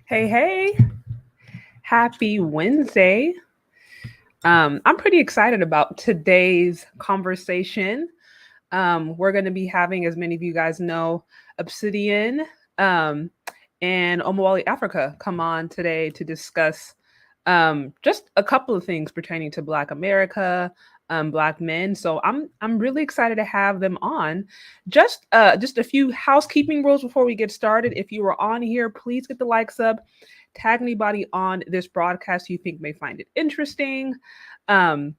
Hey, hey, happy Wednesday. I'm pretty excited about today's conversation. We're going to be having, as many of you guys know, Obsidian um, and Omawali Africa come on today to discuss just a couple of things pertaining to Black America, Black men. So I'm really excited to have them on. Just a few housekeeping rules before we get started. If you are on here, please get the likes up. Tag anybody on this broadcast you think may find it interesting. Um,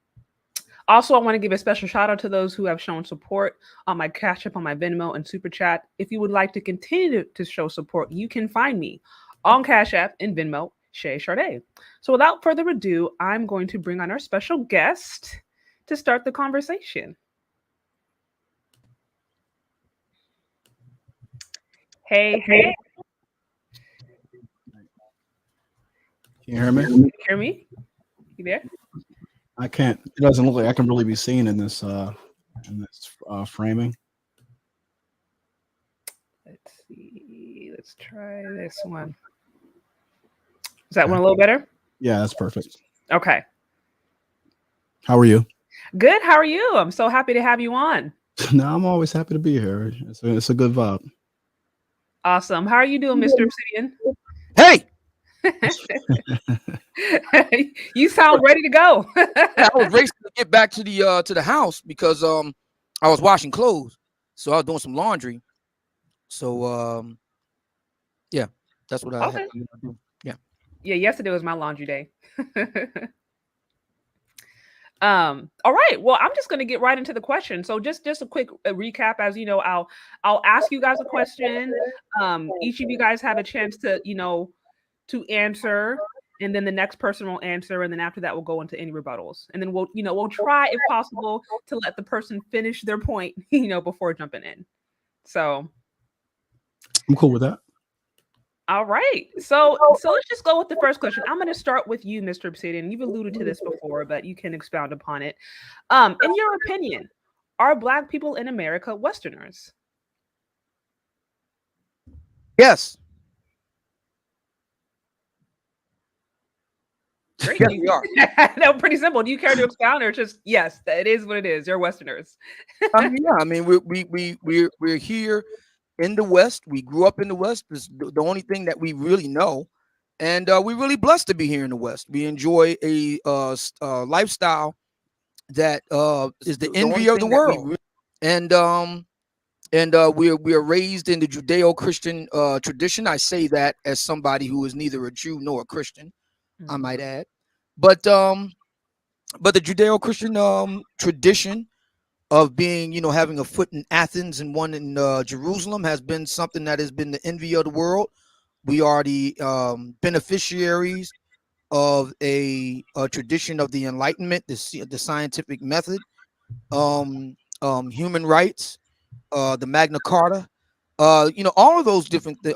Also, I want to give a special shout out to those who have shown support on my Cash App, on my Venmo, and Super Chat. If you would like to continue to show support, you can find me on Cash App and Venmo, Shay Sade. So without further ado, I'm going to bring on our special guest to start the conversation. Hey. Can you hear me? Can you hear me? You there? I can't. It doesn't look like I can really be seen in this framing. Let's Let's try this one. Is that one a little better? Yeah, that's perfect. Okay. How are you? Good. How are you? I'm so happy to have you on. No, I'm always happy to be here. It's a good vibe. Awesome. How are you doing, Mr. Obsidian? Hey, You sound ready to go. I was racing to get back to the house because I was washing clothes, so I was doing some laundry. So yeah, that's what I had Okay. to do. Yeah. Yeah, yesterday was my laundry day. All right. Well, I'm just going to get right into the question. So just a quick recap. As you know, I'll ask you guys a question. Each of you guys have a chance to to answer, and then the next person will answer, and then after that we'll go into any rebuttals, and then we'll try if possible to let the person finish their point before jumping in. So I'm cool with that. all right. So let's just go with the first question. I'm going to start with you, Mr. Obsidian. You've alluded to this before, but you can expound upon it. In your opinion, are Black people in America Westerners? Yes. Great. Yes, we are. No, pretty simple. Do you care to expound, or just yes, it is what it is? You're Westerners. Yeah. I mean, we're here in the West. We grew up in the West. It's the only thing that we really know, and we're really blessed to be here in the West. We enjoy a lifestyle that is the envy of the world, and we are raised in the Judeo-Christian tradition. I say that as somebody who is neither a Jew nor a Christian, I might add, but the Judeo-Christian tradition of being, having a foot in Athens and one in Jerusalem has been something that has been the envy of the world. We are the beneficiaries of a tradition of the Enlightenment, the scientific method, human rights, the Magna Carta, all of those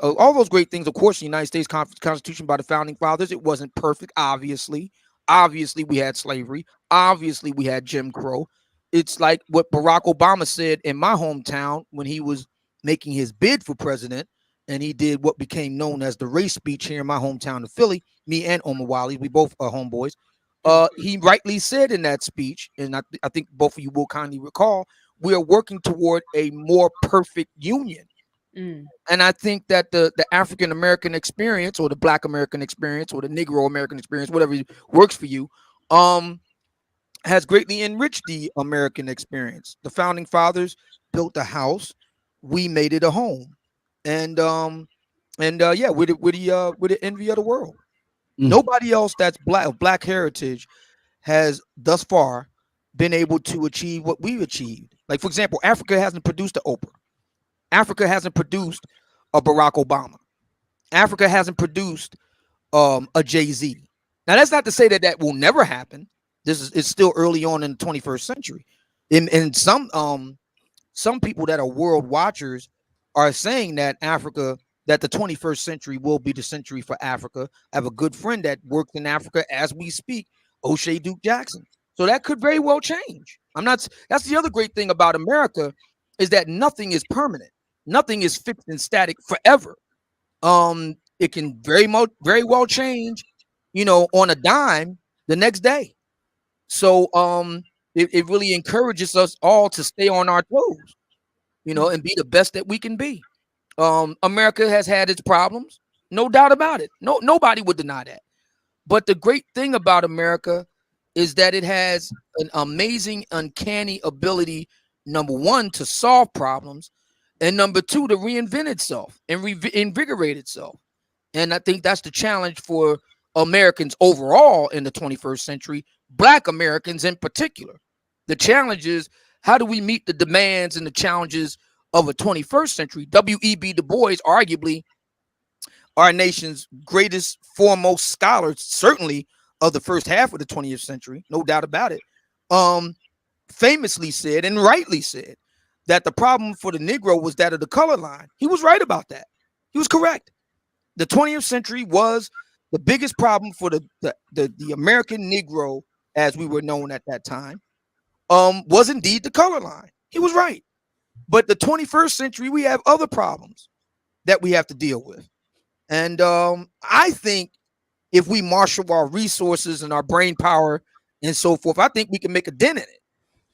all those great things. Of course, the United States Constitution by the founding fathers. It wasn't perfect, obviously. Obviously, we had slavery. Obviously, we had Jim Crow. It's like what Barack Obama said in my hometown when he was making his bid for president, and he did what became known as the race speech here in my hometown of Philly. Me and Omar Wally, we both are homeboys. He rightly said in that speech, and I think both of you will kindly recall, we are working toward a more perfect union. And I think that the African American experience, or the Black American experience, or the Negro American experience, whatever works for you, has greatly enriched the American experience. The founding fathers built a house, we made it a home, and yeah, we're the envy of the world. Nobody else that's black heritage has thus far been able to achieve what we've achieved. Like, for example, Africa hasn't produced an Oprah. Africa hasn't produced a Barack Obama. Africa hasn't produced a Jay-Z. Now, that's not to say that that will never happen. It's still early on in the 21st century. And some people that are world watchers are saying that that the 21st century will be the century for Africa. I have a good friend that works in Africa as we speak, O'Shea Duke Jackson. So that could very well change. That's the other great thing about America, is that nothing is permanent. Nothing is fixed and static forever. It can very well change, on a dime the next day. So it really encourages us all to stay on our toes, and be the best that we can be. America has had its problems, no doubt about it. Nobody would deny that. But the great thing about America is that it has an amazing, uncanny ability, number one, to solve problems, and number two, to reinvent itself and invigorate itself. And I think that's the challenge for Americans overall in the 21st century, Black Americans in particular. The challenge is, how do we meet the demands and the challenges of a 21st century? W.E.B. Du Bois, arguably our nation's greatest, foremost scholar, certainly of the first half of the 20th century, no doubt about it, famously said, and rightly said, that the problem for the Negro was that of the color line. He was right about that. He was correct. The 20th century was the biggest problem for the American Negro, as we were known at that time, was indeed the color line. He was right. But the 21st century, we have other problems. that we have to deal with. And I think if we marshal our resources and our brain power and so forth, I think we can make a dent in it.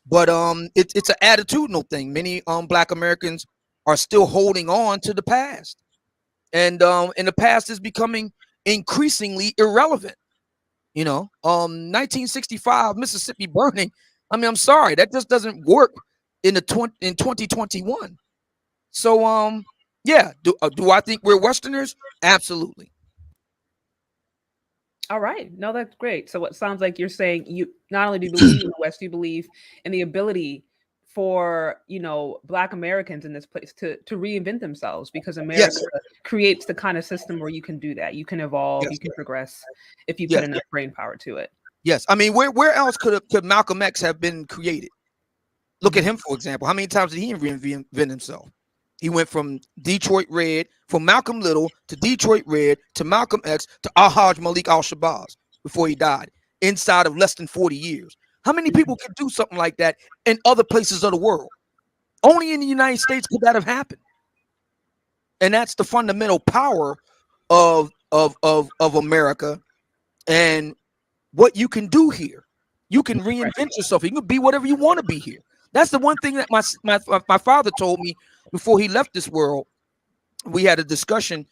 But it's an attitudinal thing. Many Black Americans are still holding on to the past, and the past is becoming increasingly irrelevant. 1965 Mississippi burning. I mean, I'm sorry, that just doesn't work in 2021. So yeah, do I think we're Westerners? Absolutely. All right. No, that's great. So it sounds like you're saying you not only do you believe in the West, you believe in the ability for, Black Americans in this place to reinvent themselves, because America Yes. creates the kind of system where you can do that. You can evolve, Yes. you can progress if you Yes. put enough brain power to it. Yes. I mean, where else could Malcolm X have been created? Look at him, for example. How many times did he reinvent himself? He went from Detroit Red, from Malcolm Little to Detroit Red to Malcolm X to Alhaj Malik al-Shabazz before he died, inside of less than 40 years. How many people could do something like that in other places of the world? Only in the United States could that have happened. And that's the fundamental power of America and what you can do here. You can reinvent yourself. You can be whatever you want to be here. That's the one thing that my father told me before he left this world. We had a discussion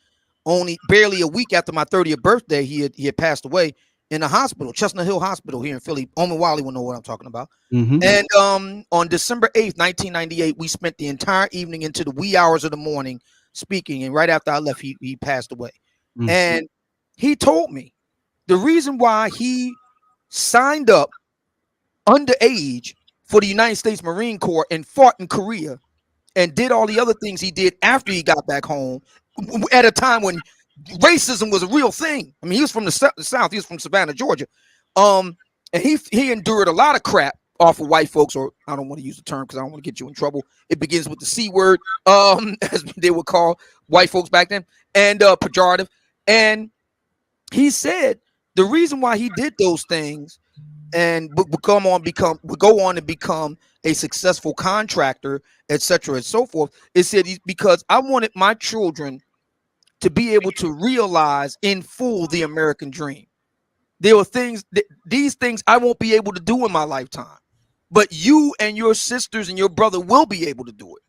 only barely a week after my 30th birthday. He had passed away in a hospital, Chestnut Hill Hospital here in Philly. Omen Wiley will know what I'm talking about. And on December 8th, 1998, we spent the entire evening into the wee hours of the morning speaking. And right after I left, he passed away. And he told me the reason why he signed up underage for the United States Marine Corps and fought in Korea and did all the other things he did after he got back home at a time when racism was a real thing. I mean, he was from the South. He was from Savannah, Georgia. And he endured a lot of crap off of white folks, or I don't want to use the term because I don't want to get you in trouble. It begins with the C word, as they would call white folks back then, and pejorative. And he said the reason why he did those things and would go on to become a successful contractor, etc., and so forth, is said because I wanted my children to be able to realize in full the American dream. There were these things I won't be able to do in my lifetime, but you and your sisters and your brother will be able to do it.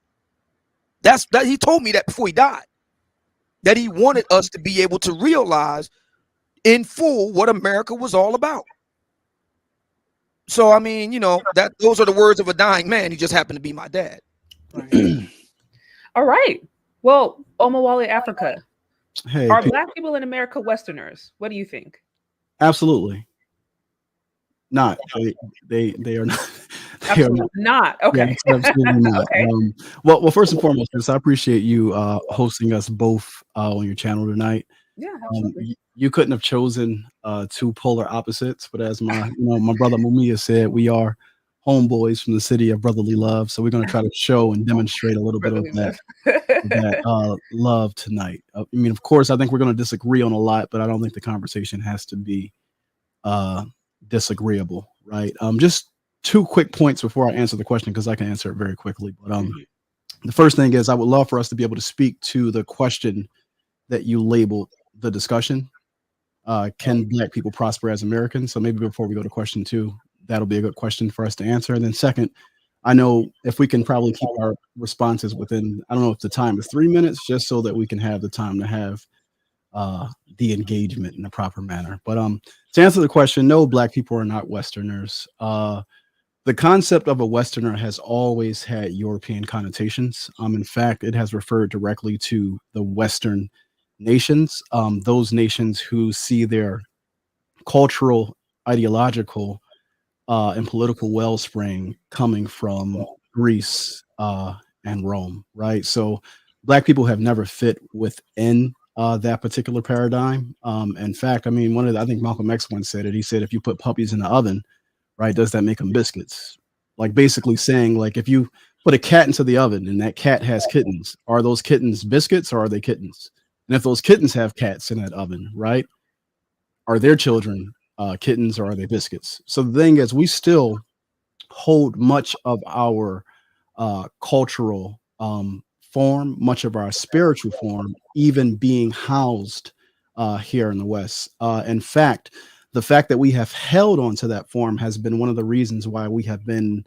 He told me that before he died, that he wanted us to be able to realize in full what America was all about. So I mean, that those are the words of a dying man. He just happened to be my dad. Right. All right. Well, Omawale Africa. Hey, are Black people in America Westerners? What do you think? Absolutely not. They are not. Absolutely not. Okay. Yeah, absolutely not. Okay. Well, first and foremost, I appreciate you hosting us both on your channel tonight. Yeah, absolutely. You couldn't have chosen two polar opposites, but as my brother Mumia said, we are homeboys from the city of brotherly love. So we're going to try to show and demonstrate a little bit of that love tonight. I mean, of course, I think we're going to disagree on a lot, but I don't think the conversation has to be disagreeable, right? Just two quick points before I answer the question, because I can answer it very quickly. But the first thing is I would love for us to be able to speak to the question that you labeled the discussion. Can Black people prosper as Americans? So maybe before we go to question two, that'll be a good question for us to answer. And then second, I know if we can probably keep our responses within, I don't know if the time is 3 minutes, just so that we can have the time to have the engagement in a proper manner. But to answer the question, no, Black people are not Westerners. The concept of a Westerner has always had European connotations. In fact, it has referred directly to the Western nations, those nations who see their cultural, ideological, and political wellspring coming from Greece and Rome, right? So Black people have never fit within that particular paradigm. In fact, I mean, I think Malcolm X once said it. He said, if you put puppies in the oven, right, does that make them biscuits? Like basically saying, like, if you put a cat into the oven and that cat has kittens, are those kittens biscuits or are they kittens? And if those kittens have cats in that oven, right, are their children kittens or are they biscuits? So the thing is, we still hold much of our cultural form, much of our spiritual form, even being housed here in the West. In fact, the fact that we have held on to that form has been one of the reasons why we have been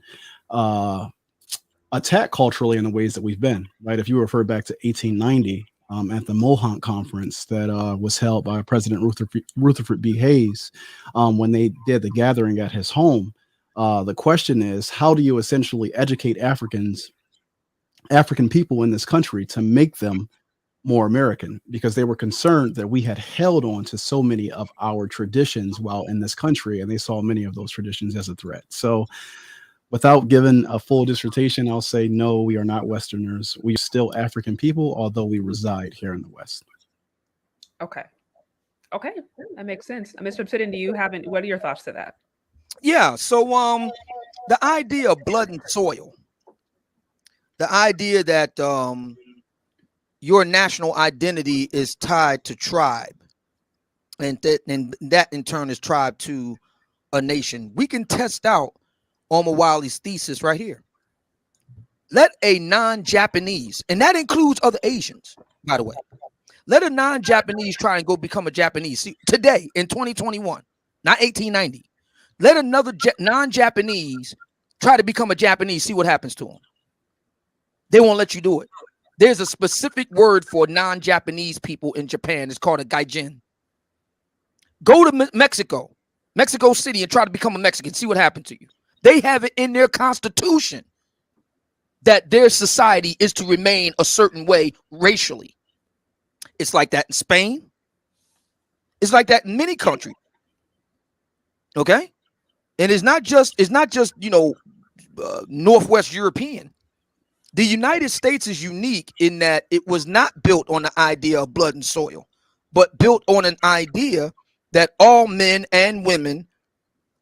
attacked culturally in the ways that we've been, right? If you refer back to 1890 at the Mohonk conference that was held by President Rutherford B. Hayes, when they did the gathering at his home, the question is, how do you essentially educate African people in this country to make them more American? Because they were concerned that we had held on to so many of our traditions while in this country, and they saw many of those traditions as a threat. So without giving a full dissertation, I'll say, no, we are not Westerners. We are still African people, although we reside here in the West. Okay. Okay. That makes sense. Mr. Obsidian, what are your thoughts to that? Yeah. So the idea of blood and soil, the idea that your national identity is tied to tribe, and that in turn is tribe to a nation. We can test out Omawali's thesis right here. Let a non-Japanese, and that includes other Asians, by the way, let a non-Japanese try and go become a Japanese. See, today in 2021, not 1890. Let another non-Japanese try to become a Japanese. See what happens to them. They won't let you do it. There's a specific word for non-Japanese people in Japan. It's called a gaijin. Go to Mexico City, and try to become a Mexican. See what happened to you. They have it in their constitution that their society is to remain a certain way racially. It's like that in Spain. It's like that in many countries. Okay, and it's not just Northwest European. The United States is unique in that it was not built on the idea of blood and soil, but built on an idea that all men and women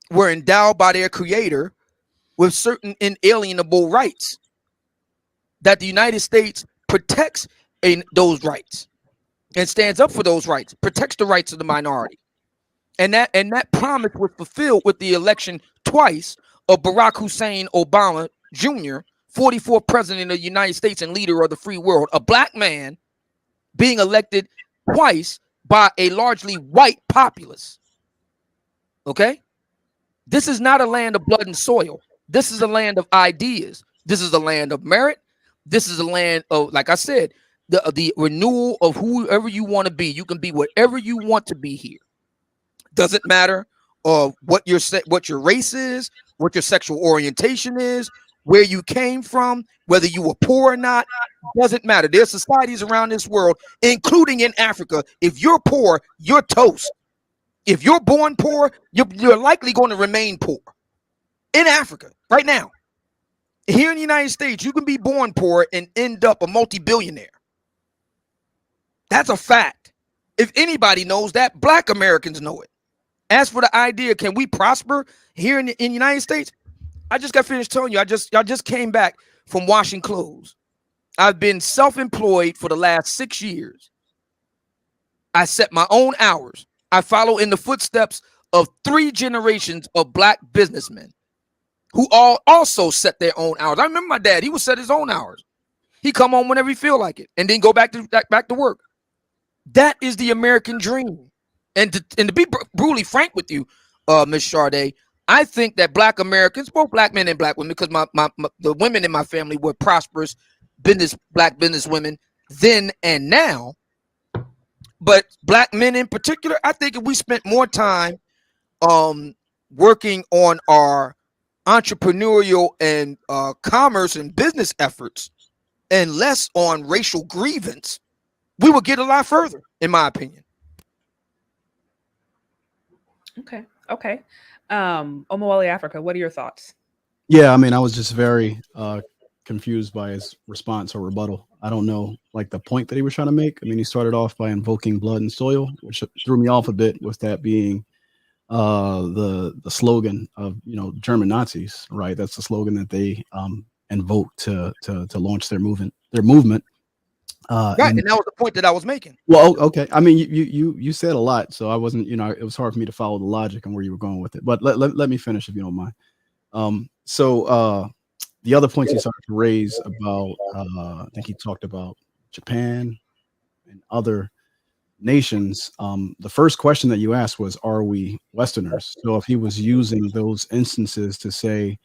were endowed by their creator with certain inalienable rights, that the United States protects those rights and stands up for those rights, protects the rights of the minority. And that promise was fulfilled with the election twice of Barack Hussein Obama Jr., 44th president of the United States and leader of the free world, a black man being elected twice by a largely white populace. Okay? This is not a land of blood and soil. This is a land of ideas. This is a land of merit. This is a land of, like I said, the renewal of whoever you want to be. You can be whatever you want to be here. Doesn't matter what your race is, what your sexual orientation is, where you came from, whether you were poor or not. Doesn't matter. There's societies around this world, including in Africa. If you're poor, you're toast. If you're born poor, you're likely going to remain poor. In Africa, right now. Here in the United States, you can be born poor and end up a multi-billionaire. That's a fact. If anybody knows that, Black Americans know it. As for the idea, can we prosper here in the United States? I just got finished telling you, I just came back from washing clothes. I've been self-employed for the last 6 years. I set my own hours. I follow in the footsteps of 3 generations of Black businessmen who all also set their own hours. I remember my dad, he would set his own hours. He come home whenever he feel like it and then go back to work. That is the American dream. And to be brutally frank with you, Ms. Sade, I think that Black Americans, both Black men and Black women, because the women in my family were prosperous Black business women then and now, but Black men in particular, I think if we spent more time working on our entrepreneurial and commerce and business efforts and less on racial grievance, we would get a lot further, in my opinion. Okay. Omawali Africa, what are your thoughts? Yeah, I mean, I was just very confused by his response or rebuttal. I don't know, like, the point that he was trying to make. I mean, he started off by invoking blood and soil, which threw me off a bit, with that being the slogan of, German Nazis, right? That's the slogan that they invoked to launch their movement. Right, and that was the point that I was making. Well, okay. I mean, you said a lot, so I wasn't, it was hard for me to follow the logic and where you were going with it. But let me finish, if you don't mind. So the other points he started to raise about, I think he talked about Japan and other nations. The first question that you asked was, are we Westerners? So if he was using those instances to say,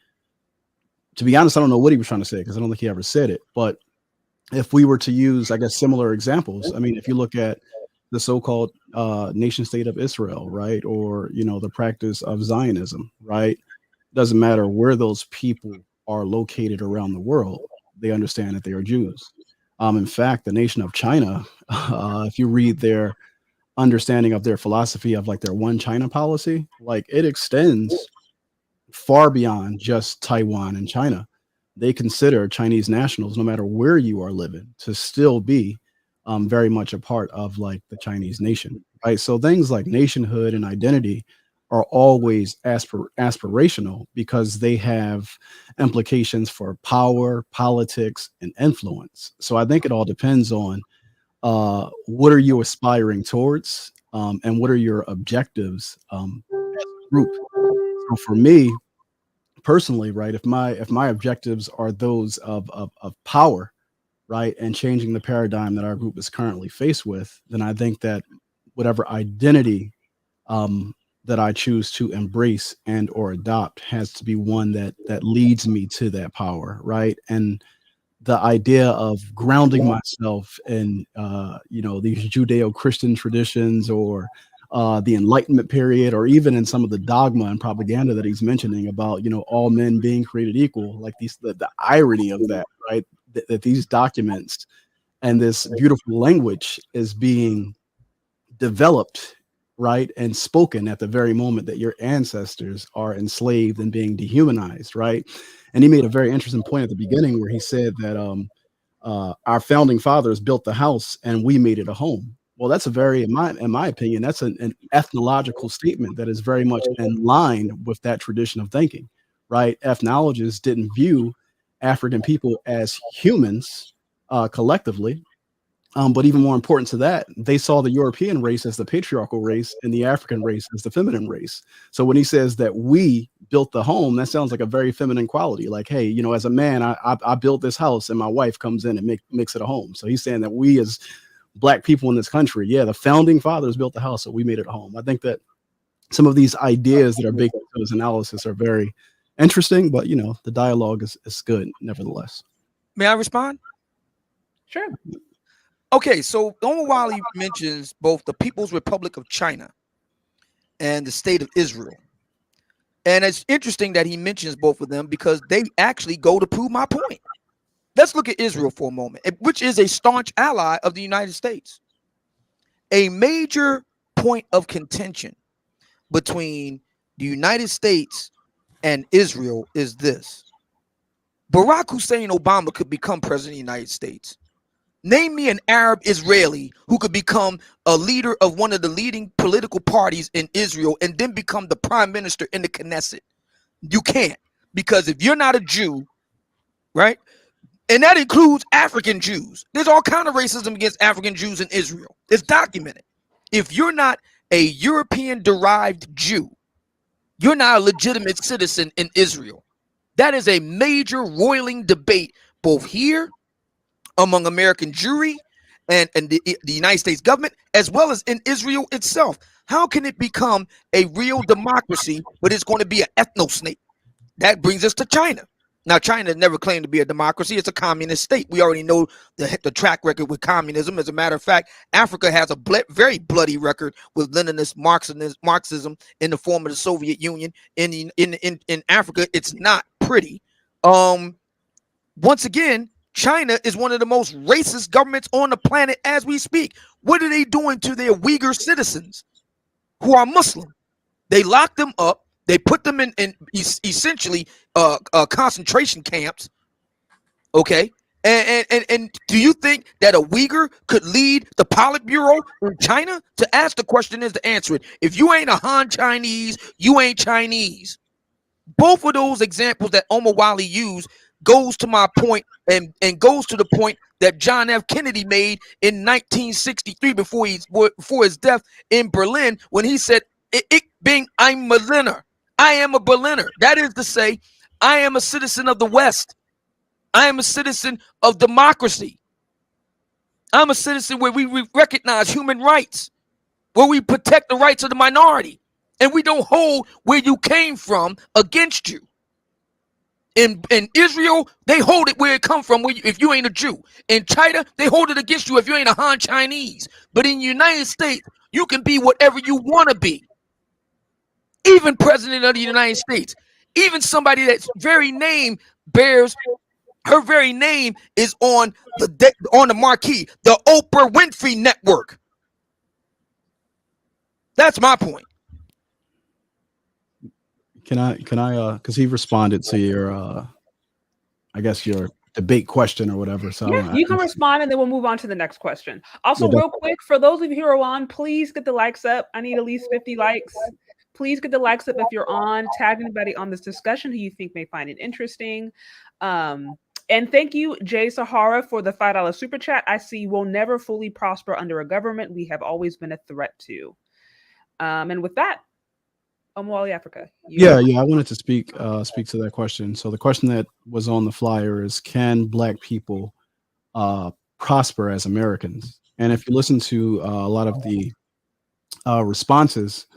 to be honest, I don't know what he was trying to say because I don't think he ever said it. But if we were to use, I guess, similar examples, I mean, if you look at the so-called nation state of Israel, right, or the practice of Zionism, right, doesn't matter where those people are located around the world, they understand that they are Jews. In fact, the nation of China, if you read their understanding of their philosophy of like their one China policy, like it extends far beyond just Taiwan and China. They consider Chinese nationals, no matter where you are living, to still be very much a part of like the Chinese nation, right? So things like nationhood and identity are always aspirational because they have implications for power, politics, and influence. So I think it all depends on what are you aspiring towards, and what are your objectives as a group. So for me personally, right, if my objectives are those of power, right, and changing the paradigm that our group is currently faced with, then I think that whatever identity that I choose to embrace and or adopt has to be one that leads me to that power, right? And the idea of grounding myself in these Judeo-Christian traditions, or the Enlightenment period, or even in some of the dogma and propaganda that he's mentioning about all men being created equal, like the irony of that, right? That these documents and this beautiful language is being developed, right, and spoken at the very moment that your ancestors are enslaved and being dehumanized, right? And he made a very interesting point at the beginning where he said that our founding fathers built the house and we made it a home. Well, that's a very, in my opinion, that's an ethnological statement that is very much in line with that tradition of thinking, right? Ethnologists didn't view African people as humans collectively. But even more important to that, they saw the European race as the patriarchal race and the African race as the feminine race. So when he says that we built the home, that sounds like a very feminine quality. Like, hey, as a man, I built this house and my wife comes in and makes it a home. So he's saying that we as Black people in this country, the founding fathers built the house, so we made it a home. I think that some of these ideas that are baked into this analysis are very interesting, but the dialogue is good nevertheless. May I respond? Sure. Okay, so Omawali mentions both the People's Republic of China and the state of Israel. And it's interesting that he mentions both of them because they actually go to prove my point. Let's look at Israel for a moment, which is a staunch ally of the United States. A major point of contention between the United States and Israel is this. Barack Hussein Obama could become president of the United States. Name me an Arab Israeli who could become a leader of one of the leading political parties in Israel and then become the prime minister in the Knesset. You can't, because if you're not a Jew, right, and that includes African Jews, there's all kind of racism against African Jews in Israel. It's documented. If you're not a European-derived Jew, you're not a legitimate citizen in Israel. That is a major roiling debate both here among American Jewry and the United States government, as well as in Israel itself. How can it become a real democracy, but it's going to be an ethno-snake? That brings us to China. Now, China never claimed to be a democracy. It's a communist state. We already know the track record with communism. As a matter of fact, Africa has a very bloody record with Leninist Marxism in the form of the Soviet Union. In Africa, it's not pretty. Once again, China is one of the most racist governments on the planet as we speak. What are they doing to their Uyghur citizens who are Muslim? They lock them up. They put them in essentially concentration camps. Okay. And do you think that a Uyghur could lead the Politburo in China? To ask the question is to answer it. If you ain't a Han Chinese, you ain't Chinese. Both of those examples that Omawali used goes to my point and goes to the point that John F. Kennedy made in 1963 before his death in Berlin, when he said, I'm Berliner. I am a Berliner. That is to say, I am a citizen of the West. I am a citizen of democracy. I'm a citizen where we recognize human rights, where we protect the rights of the minority, and we don't hold where you came from against you. In Israel, they hold it where it come from, if you ain't a Jew. In China, they hold it against you if you ain't a Han Chinese. But in the United States, you can be whatever you want to be. Even president of the United States, even somebody that's very name bears, her very name is on the marquee, the Oprah Winfrey Network. That's my point. Can I, because he responded to your, I guess your debate question or whatever. So yeah, you can respond and then we'll move on to the next question. Also, real quick, for those of you who are on, please get the likes up. I need at least 50 likes. Please get the likes up if you're on. Tag anybody on this discussion who you think may find it interesting. And thank you, Jay Sahara, for the $5 super chat. I see we'll never fully prosper under a government we have always been a threat to. And with that, Omwali Africa. Yeah, I wanted to speak to that question. So the question that was on the flyer is, can Black people prosper as Americans? And if you listen to a lot of the responses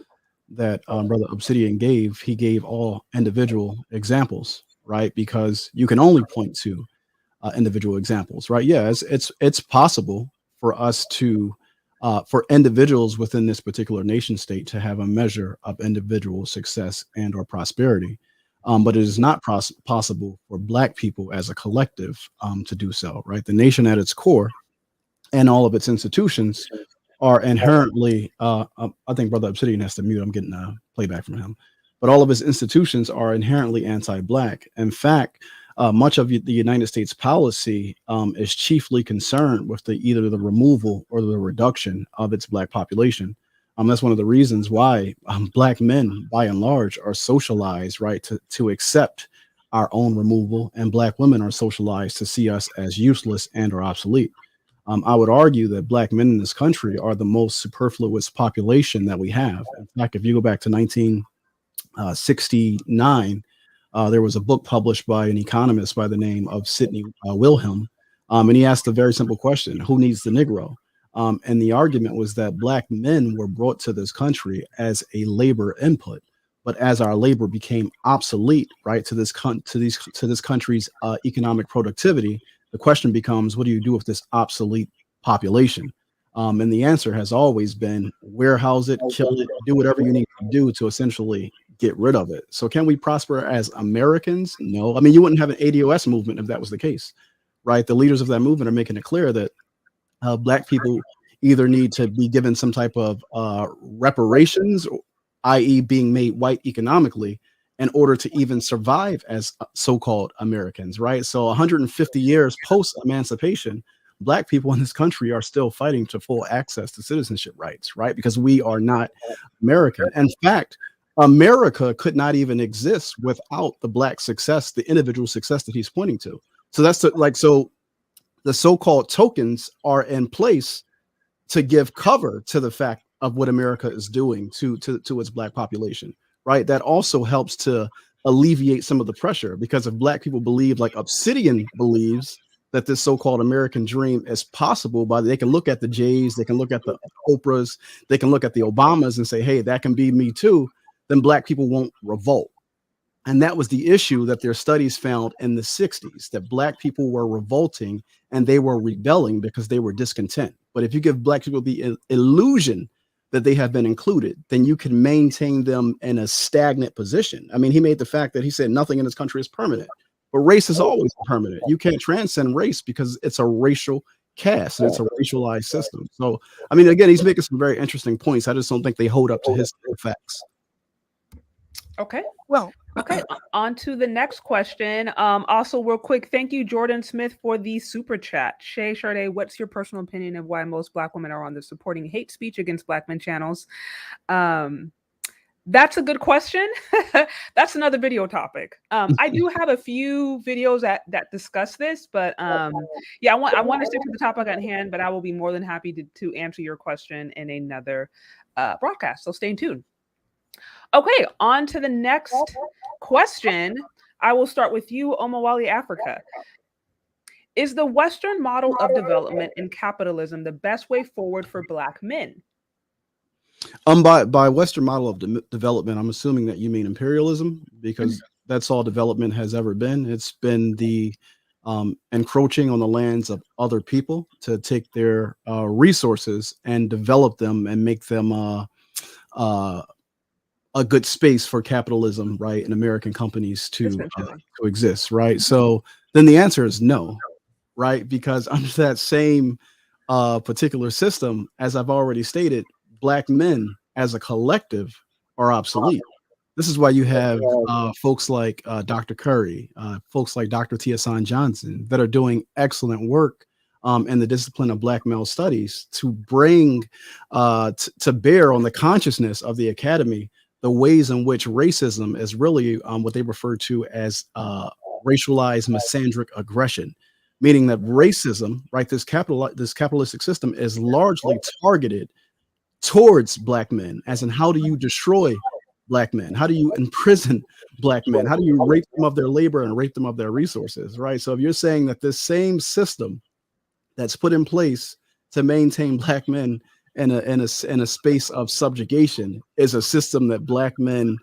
that Brother Obsidian gave, he gave all individual examples, right? Because you can only point to individual examples, right? Yeah, it's possible for us to for individuals within this particular nation state to have a measure of individual success and or prosperity, but it is not possible for Black people as a collective to do so, right? The nation at its core and all of its institutions are inherently, I think Brother Obsidian has to mute, I'm getting a playback from him, but all of its institutions are inherently anti-Black. In fact, much of the United States policy is chiefly concerned with either the removal or the reduction of its Black population. That's one of the reasons why Black men, by and large, are socialized, right, to accept our own removal, and Black women are socialized to see us as useless and or obsolete. I would argue that Black men in this country are the most superfluous population that we have. In fact, if you go back to 1969, there was a book published by an economist by the name of Sidney Wilhelm, and he asked a very simple question: who needs the Negro? And the argument was that Black men were brought to this country as a labor input, but as our labor became obsolete, right, to this country's economic productivity, the question becomes, what do you do with this obsolete population? And the answer has always been warehouse it, kill it, do whatever you need to do to essentially get rid of it. So can we prosper as Americans? No. I mean, you wouldn't have an ADOS movement if that was the case, right? The leaders of that movement are making it clear that Black people either need to be given some type of reparations, i.e. being made white economically, in order to even survive as so-called Americans, right? So 150 years post-emancipation, Black people in this country are still fighting to full access to citizenship rights, right? Because we are not American. In fact, America could not even exist without the Black success, the individual success that he's pointing to. So that's so the so-called tokens are in place to give cover to the fact of what America is doing to its Black population, right? That also helps to alleviate some of the pressure, because if Black people believe, like Obsidian believes, that this so-called American dream is possible, they can look at the Jays, they can look at the Oprahs, they can look at the Obamas and say, hey, that can be me too, then Black people won't revolt. And that was the issue that their studies found in the 60s, that Black people were revolting and they were rebelling because they were discontent. But if you give Black people the illusion that they have been included, then you can maintain them in a stagnant position. I mean, he made the fact that he said nothing in this country is permanent, but race is always permanent. You can't transcend race because it's a racial caste and it's a racialized system. So, I mean, again, he's making some very interesting points. I just don't think they hold up to his facts. Okay. Well, okay. On to the next question. Also, real quick, thank you, Jordan Smith, for the super chat. Shay Sade, what's your personal opinion of why most Black women are on the supporting hate speech against Black men channels? That's a good question. That's another video topic. I do have a few videos that discuss this, but yeah, I want to stick to the topic at hand, but I will be more than happy to answer your question in another broadcast. So stay tuned. Okay, on to the next question. I will start with you, Omawali Africa. Is the Western model of development and capitalism the best way forward for Black men? By Western model of development, I'm assuming that you mean imperialism, because that's all development has ever been. It's been the encroaching on the lands of other people to take their resources and develop them and make them a good space for capitalism, right, and American companies to exist, right? So then the answer is no, right? Because under that same particular system, as I've already stated, Black men as a collective are obsolete. This is why you have folks like Dr. Curry, folks like Dr. Tiasan Johnson that are doing excellent work in the discipline of Black male studies to bring to bear on the consciousness of the academy the ways in which racism is really what they refer to as racialized misandric aggression, meaning that racism, right, this capitalistic system is largely targeted towards Black men, as in how do you destroy Black men? How do you imprison Black men? How do you rape them of their labor and rape them of their resources, right? So if you're saying that this same system that's put in place to maintain Black men in a space of subjugation is a system that Black men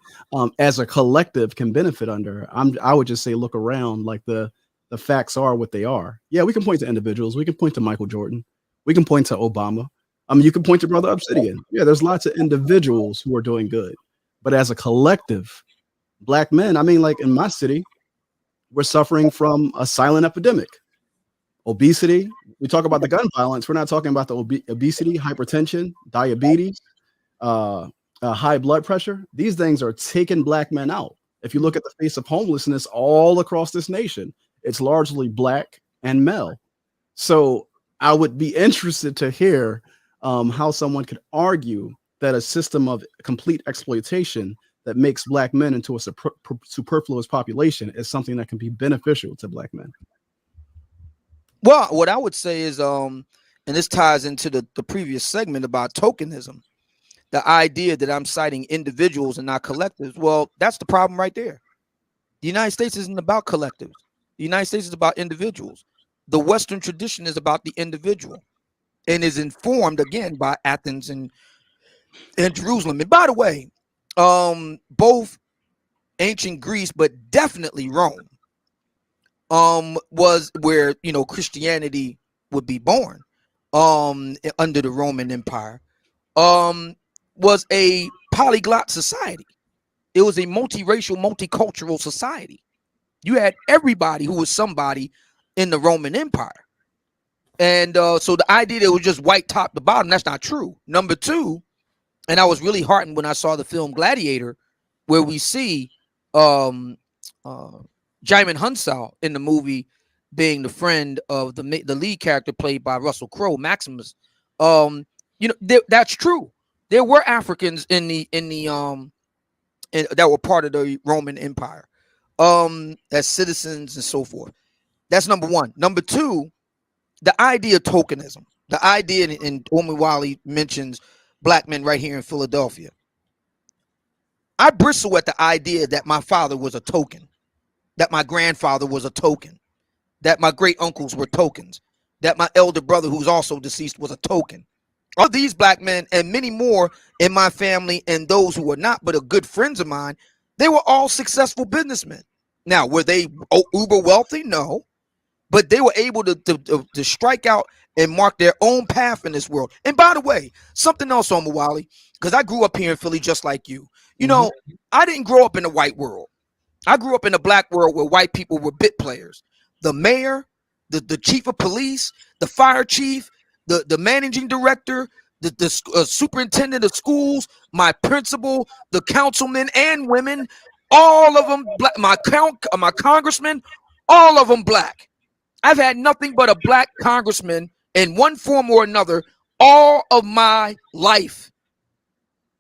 as a collective can benefit under, I would just say look around. Like the facts are what they are. Yeah, we can point to individuals. We can point to Michael Jordan. We can point to Obama. You can point to Brother Obsidian. Yeah, there's lots of individuals who are doing good. But as a collective, Black men, like in my city, we're suffering from a silent epidemic. Obesity. We talk about the gun violence. We're not talking about the obesity, hypertension, diabetes, high blood pressure. These things are taking Black men out. If you look at the face of homelessness all across this nation, it's largely Black and male. So I would be interested to hear how someone could argue that a system of complete exploitation that makes Black men into a superfluous population is something that can be beneficial to Black men. Well, what I would say is, and this ties into the previous segment about tokenism, the idea that I'm citing individuals and not collectives. Well, that's the problem right there. The United States isn't about collectives. The United States is about individuals. The Western tradition is about the individual and is informed, again, by Athens and Jerusalem. And by the way, both ancient Greece, but definitely Rome, was where, Christianity would be born under the Roman Empire, was a polyglot society. It was a multiracial, multicultural society. You had everybody who was somebody in the Roman Empire. And so the idea that it was just white top to bottom, that's not true. Number two, and I was really heartened when I saw the film Gladiator, where we see Jaime Hunsell in the movie being the friend of the lead character played by Russell Crowe, Maximus. That's true. There were Africans that were part of the Roman Empire as citizens and so forth. That's number one. Number two, the idea of tokenism, the idea, and Omiwali mentions Black men right here in Philadelphia. I bristle at the idea that my father was a token, that my grandfather was a token, that my great uncles were tokens, that my elder brother, who's also deceased, was a token. All these Black men and many more in my family, and those who were not, but are good friends of mine, they were all successful businessmen. Now, were they uber wealthy? No. But they were able to strike out and mark their own path in this world. And by the way, something else on Mawali, because I grew up here in Philly just like you. I didn't grow up in the white world. I grew up in a Black world where white people were bit players. The mayor, the chief of police, the fire chief, the managing director, the superintendent of schools, my principal, the councilmen and women, all of them Black. My congressman, all of them Black. I've had nothing but a Black congressman in one form or another all of my life.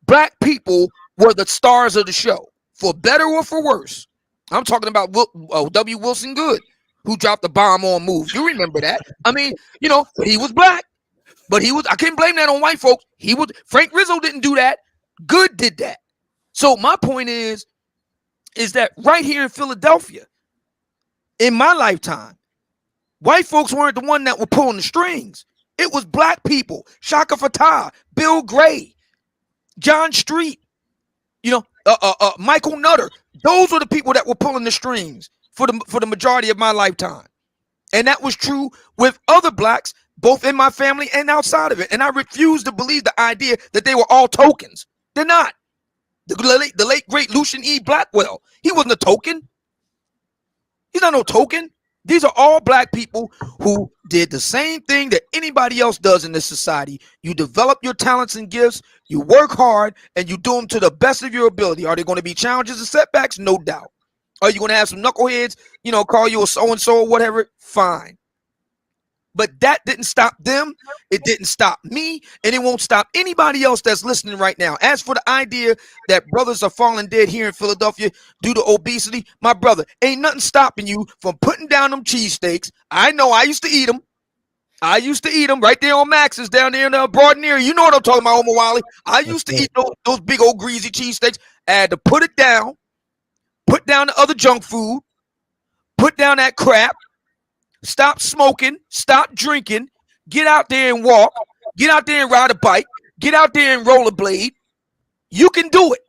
Black people were the stars of the show, for better or for worse. I'm talking about W. Wilson Good, who dropped the bomb on Move. You remember that? He was Black, but I can't blame that on white folks. Frank Rizzo didn't do that. Good did that. So my point is that right here in Philadelphia, in my lifetime, White folks weren't the one that were pulling the strings. It was black people. Shaka Fatah, Bill Gray, John Street, Michael Nutter. Those were the people that were pulling the strings for the majority of my lifetime. And that was true with other blacks, both in my family and outside of it. And I refuse to believe the idea that they were all tokens. They're not. The late great Lucian E. Blackwell, he wasn't a token. He's not no token. These are all black people who did the same thing that anybody else does in this society. You develop your talents and gifts, you work hard, and you do them to the best of your ability. Are there going to be challenges and setbacks? No doubt. Are you going to have some knuckleheads, call you a so-and-so or whatever? Fine. But that didn't stop them. It didn't stop me. And it won't stop anybody else that's listening right now. As for the idea that brothers are falling dead here in Philadelphia due to obesity, my brother, ain't nothing stopping you from putting down them cheesesteaks. I know I used to eat them. Right there on Max's down there in the Broad area. You know what I'm talking about, Omar Wiley. I used to eat those big old greasy cheesesteaks. I had to put it down, put down the other junk food, put down that crap. Stop smoking, stop drinking, get out there and walk, get out there and ride a bike, get out there and rollerblade. You can do it.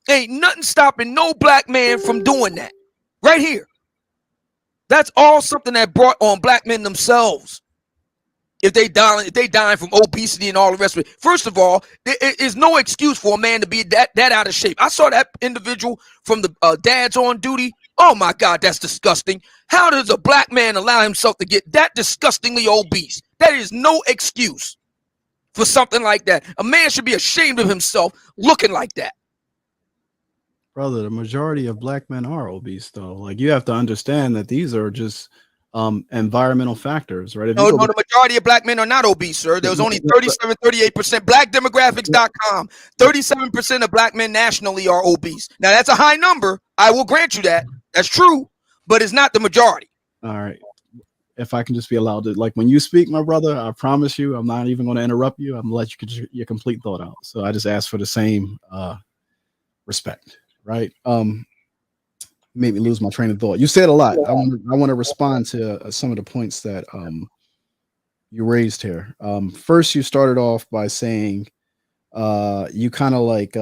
Ain't nothing stopping no black man from doing that. Right here. That's all something that brought on black men themselves. If they dying from obesity and all the rest of it. First of all, there is no excuse for a man to be that out of shape. I saw that individual from the Dads on Duty. Oh my God, that's disgusting. How does a black man allow himself to get that disgustingly obese? That is no excuse for something like that. A man should be ashamed of himself looking like that. Brother, the majority of black men are obese, though. Like, you have to understand that these are just environmental factors, right? No, the majority of black men are not obese, sir. There was only 37, 38%. Blackdemographics.com, 37% of black men nationally are obese. Now, that's a high number. I will grant you that. That's true, but it's not the majority. All right. If I can just be allowed to, like, when you speak, my brother, I promise you, I'm not even going to interrupt you. I'm going to let you get your complete thought out. So I just ask for the same respect, right? Made me lose my train of thought. You said a lot. I want to respond to some of the points that you raised here. First, you started off by saying you kind of like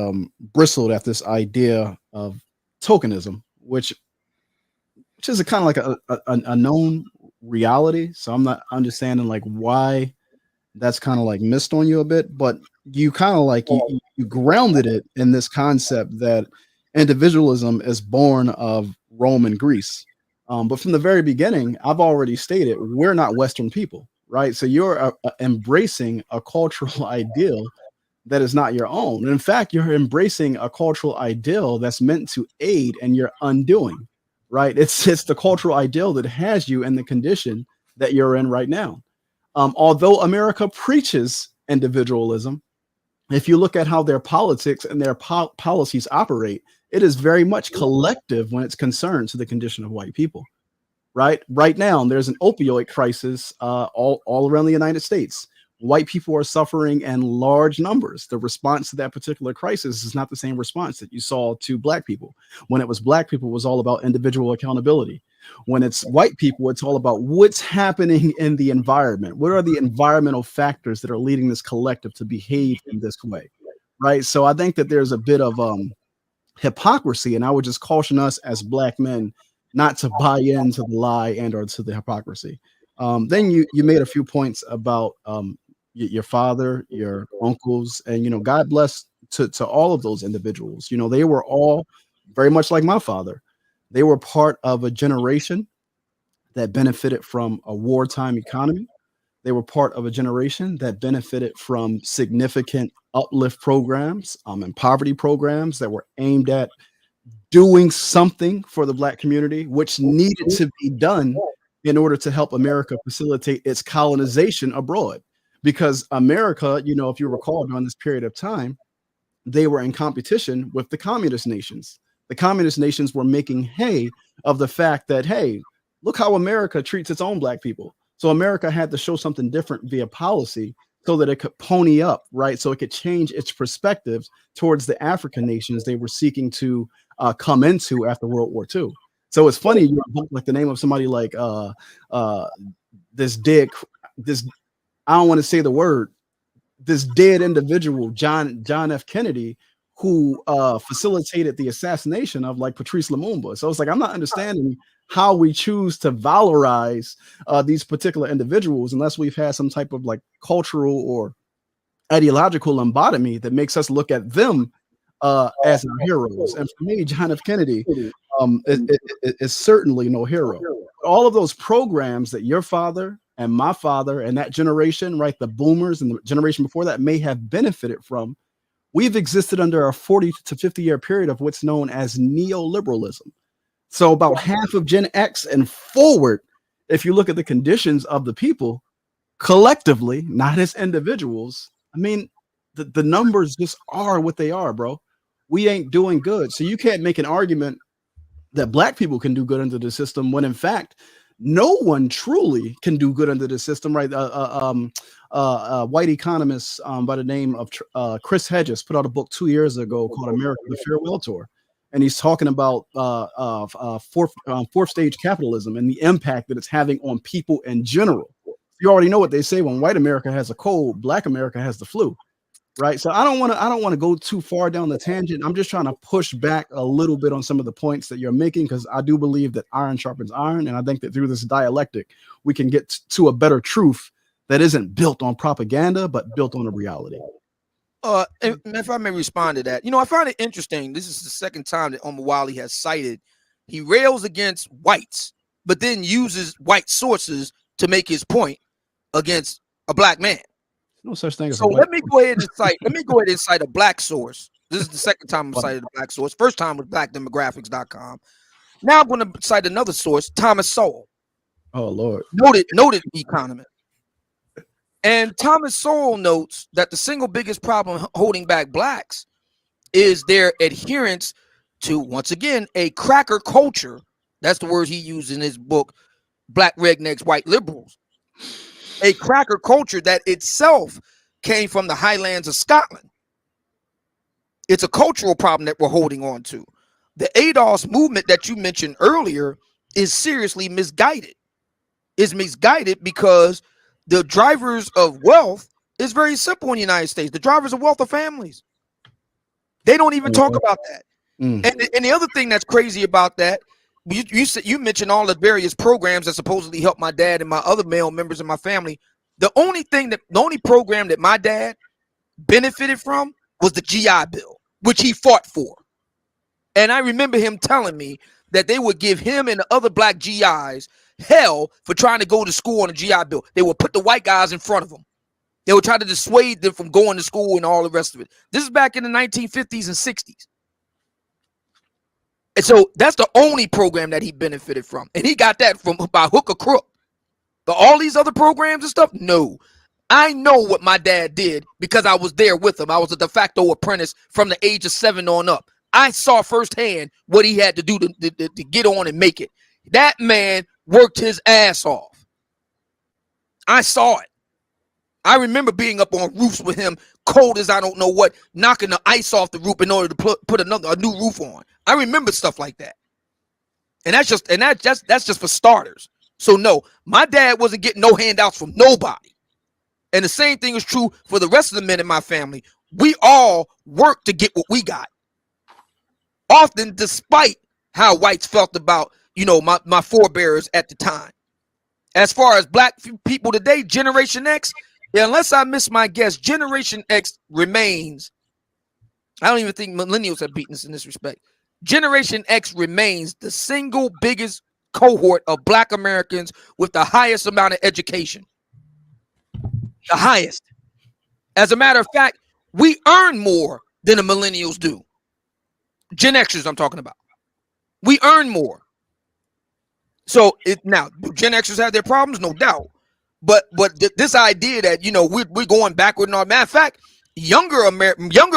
bristled at this idea of tokenism, which is a kind of like a known reality. So I'm not understanding like why that's kind of like missed on you a bit, but you kind of like you grounded it in this concept that individualism is born of Rome and Greece. But from the very beginning, I've already stated we're not Western people, right? So you're embracing a cultural ideal that is not your own. And in fact, you're embracing a cultural ideal that's meant to aid in your undoing, right? It's the cultural ideal that has you in the condition that you're in right now. Although America preaches individualism, if you look at how their politics and their policies operate, it is very much collective when it's concerned to the condition of white people, right? Right now, there's an opioid crisis all around the United States. White people are suffering in large numbers. The response to that particular crisis is not the same response that you saw to black people. When it was black people, it was all about individual accountability. When it's white people, it's all about what's happening in the environment. What are the environmental factors that are leading this collective to behave in this way, right? So I think that there's a bit of hypocrisy, and I would just caution us as black men not to buy into the lie and or to the hypocrisy. Then you made a few points about your father, your uncles, and God bless to all of those individuals. They were all very much like my father. They were part of a generation that benefited from a wartime economy. They were part of a generation that benefited from significant uplift programs and poverty programs that were aimed at doing something for the black community, which needed to be done in order to help America facilitate its colonization abroad. Because America, if you recall, during this period of time, they were in competition with the communist nations. The communist nations were making hay of the fact that, hey, look how America treats its own black people. So America had to show something different via policy so that it could pony up, right? So it could change its perspectives towards the African nations they were seeking to come into after World War II. So it's funny, you book like the name of somebody like this dead, this, I don't want to say the word, this dead individual, John F. Kennedy, who facilitated the assassination of like Patrice Lumumba. So it's like, I'm not understanding how we choose to valorize these particular individuals unless we've had some type of like cultural or ideological embodiment that makes us look at them as our heroes. And for me, John F. Kennedy is certainly no hero. All of those programs that your father and my father and that generation, right, the boomers and the generation before that may have benefited from, we've existed under a 40 to 50 year period of what's known as neoliberalism. So about half of Gen X and forward, if you look at the conditions of the people collectively, not as individuals, I mean, the numbers just are what they are, bro. We ain't doing good. So you can't make an argument that black people can do good under the system when in fact, no one truly can do good under the system, right? White economist by the name of Chris Hedges put out a book 2 years ago called America, the Farewell Tour. And he's talking about fourth stage capitalism and the impact that it's having on people in general. You already know what they say: when white America has a cold, black America has the flu, right? So I don't want to go too far down the tangent. I'm just trying to push back a little bit on some of the points that you're making, because I do believe that iron sharpens iron, and I think that through this dialectic we can get to a better truth that isn't built on propaganda but built on a reality. If I may respond to that, I find it interesting. This is the second time that Omawali has cited, he rails against whites, but then uses white sources to make his point against a black man. No such thing as so let me go ahead and cite a black source. This is the second time I've cited a black source. First time was blackdemographics.com. Now I'm going to cite another source, Thomas Sowell. Oh Lord. Noted economist. And Thomas Sowell notes that the single biggest problem holding back blacks is their adherence to, once again, a cracker culture. That's the word he used in his book, Black Rednecks, White Liberals. A cracker culture that itself came from the highlands of Scotland. It's a cultural problem that we're holding on to. The ADOS movement that you mentioned earlier is seriously misguided. It's misguided because the drivers of wealth is very simple in the United States. The drivers of wealth are families. They don't even talk about that. And the other thing that's crazy about that, you mentioned all the various programs that supposedly help my dad and my other male members of my family. The only program that my dad benefited from was the GI Bill, which he fought for. And I remember him telling me that they would give him and the other black GIs hell for trying to go to school on a GI Bill. They would put the white guys in front of them. They would try to dissuade them from going to school and all the rest of it. This is back in the 1950s and 60s. And so that's the only program that he benefited from. And he got that from by hook or crook. But all these other programs and stuff, no. I know what my dad did because I was there with him. I was a de facto apprentice from the age of 7 on up. I saw firsthand what he had to do to get on and make it. That man worked his ass off. I saw it. I remember being up on roofs with him, cold as I don't know what, knocking the ice off the roof in order to put a new roof on. I remember stuff like that. And that's just for starters. So no, my dad wasn't getting no handouts from nobody. And the same thing is true for the rest of the men in my family. We all worked to get what we got. Often despite how whites felt about, my forebears at the time. As far as black people today, Generation X, unless I miss my guess, Generation X remains. I don't even think millennials have beaten us in this respect. Generation X remains the single biggest cohort of black Americans with the highest amount of education. The highest. As a matter of fact, we earn more than the millennials do. Gen Xers I'm talking about. We earn more. So now, do Gen Xers have their problems? No doubt. But this idea that, we're going backward and all. Matter of fact, younger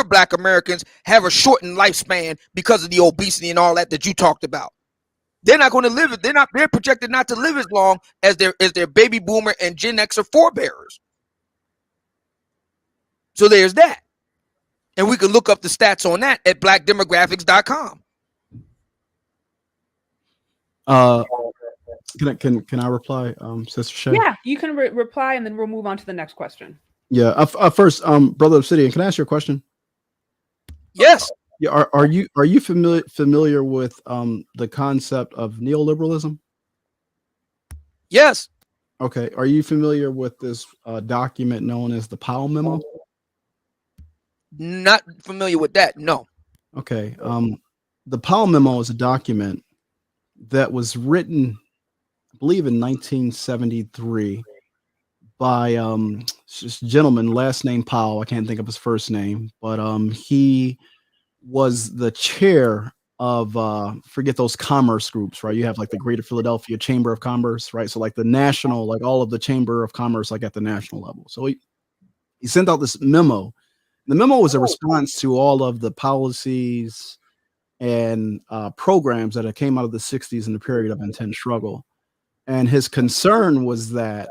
black Americans have a shortened lifespan because of the obesity and all that you talked about. They're not going to live it. They're projected not to live as long as their baby boomer and Gen Xer forebearers. So there's that. And we can look up the stats on that at blackdemographics.com. Can I reply, Sister Shay? Yeah, you can reply, and then we'll move on to the next question. Yeah. First, Brother Obsidian, can I ask you a question? Yes. Yeah. Are you familiar with the concept of neoliberalism? Yes. Okay. Are you familiar with this document known as the Powell Memo? Not familiar with that. No. Okay. The Powell Memo is a document that was written, I believe, in 1973 by this gentleman, last name Powell. I can't think of his first name, but he was the chair of forget those commerce groups, right? You have like the Greater Philadelphia Chamber of Commerce, right? So like the national, like all of the Chamber of Commerce, like at the national level. So he sent out this memo. The memo was a response to all of the policies and programs that came out of the 60s in the period of intense struggle. And his concern was that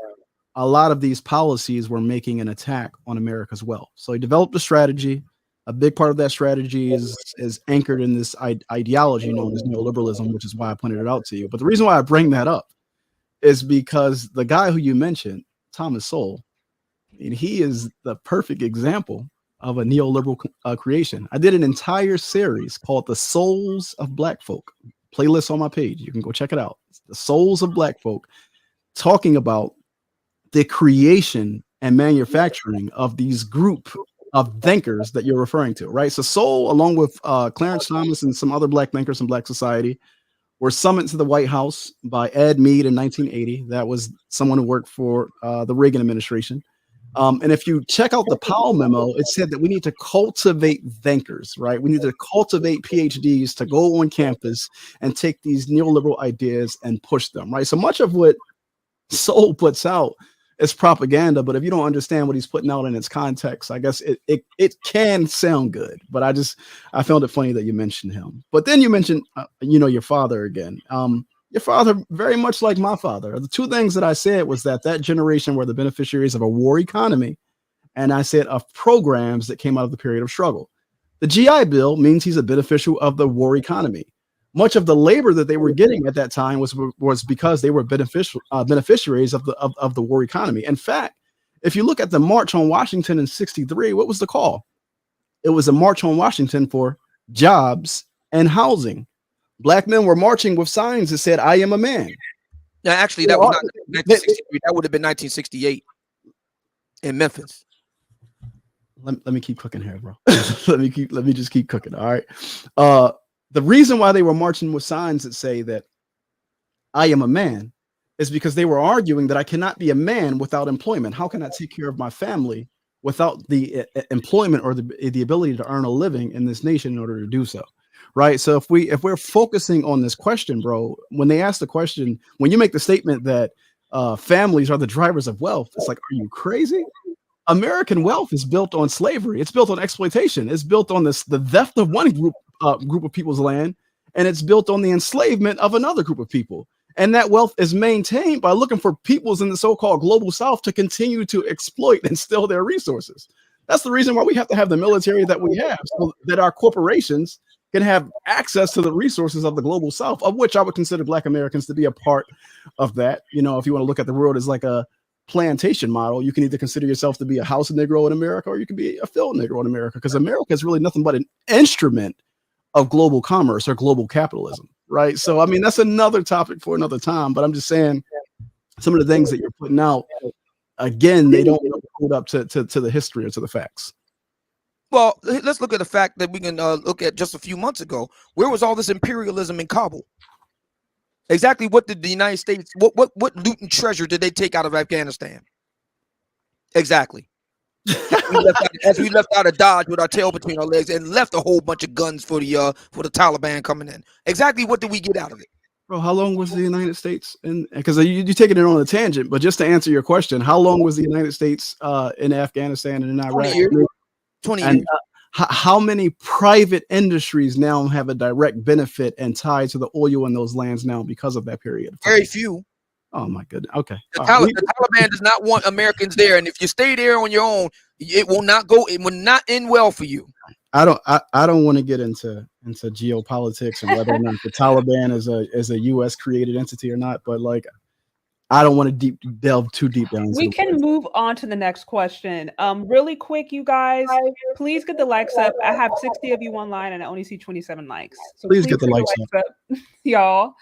a lot of these policies were making an attack on America's wealth. So he developed a strategy. A big part of that strategy is anchored in this ideology known as neoliberalism, which is why I pointed it out to you. But the reason why I bring that up is because the guy who you mentioned, Thomas Sowell, and he is the perfect example of a neoliberal creation. I did an entire series called The Souls of Black Folk, playlist on my page. You can go check it out. It's The Souls of Black Folk, talking about the creation and manufacturing of these group of thinkers that you're referring to, right? So Sowell, along with Clarence Thomas and some other Black thinkers in Black society, were summoned to the White House by Ed Mead in 1980. That was someone who worked for the Reagan administration. And if you check out the Powell memo, it said that we need to cultivate thinkers, right? We need to cultivate PhDs to go on campus and take these neoliberal ideas and push them, right? So much of what Sowell puts out is propaganda, but if you don't understand what he's putting out in its context, I guess it can sound good. But I found it funny that you mentioned him. But then you mentioned, your father again. Your father, very much like my father. The two things that I said was that generation were the beneficiaries of a war economy, and I said of programs that came out of the period of struggle. The GI Bill means he's a beneficial of the war economy. Much of the labor that they were getting at that time was because they were beneficiaries of the war economy. In fact, if you look at the March on Washington in '63, what was the call? It was a March on Washington for jobs and housing. Black men were marching with signs that said, "I am a man." Now, actually, that was not 1963. That would have been 1968 in Memphis. Let me keep cooking here, bro. let me just keep cooking. All right. The reason why they were marching with signs that say that I am a man is because they were arguing that I cannot be a man without employment. How can I take care of my family without the employment or the ability to earn a living in this nation in order to do so? Right. So if we're focusing on this question, bro, when they ask the question, when you make the statement that families are the drivers of wealth, it's like, are you crazy? American wealth is built on slavery. It's built on exploitation. It's built on the theft of one group of people's land, and it's built on the enslavement of another group of people. And that wealth is maintained by looking for peoples in the so-called global South to continue to exploit and steal their resources. That's the reason why we have to have the military that we have, so that our corporations can have access to the resources of the global South, of which I would consider Black Americans to be a part of that. If you want to look at the world as like a plantation model, you can either consider yourself to be a house Negro in America, or you can be a field Negro in America, because America is really nothing but an instrument of global commerce or global capitalism, right? So, I mean, that's another topic for another time, but I'm just saying some of the things that you're putting out, again, they don't hold up to the history or to the facts. Well, let's look at the fact that we can look at just a few months ago. Where was all this imperialism in Kabul? Exactly what did the United States, what loot and treasure did they take out of Afghanistan? Exactly. As we left out of Dodge with our tail between our legs and left a whole bunch of guns for the Taliban coming in. Exactly what did we get out of it? Bro, how long was the United States in? Because you're taking it on a tangent, but just to answer your question, how long was the United States in Afghanistan and in Iraq? 20 years. 20 years. How many private industries now have a direct benefit and tie to the oil in those lands now because of that period of time? Very few. Oh my goodness. Okay. The Taliban does not want Americans there, and if you stay there on your own, it will not end well for you. I don't want to get into geopolitics and whether or not the Taliban is a U.S. created entity or not, but like I don't want to delve too deep down. We can move on to the next question. Really quick, you guys, please get the likes up. I have 60 of you online and I only see 27 likes. So please get the likes up, y'all.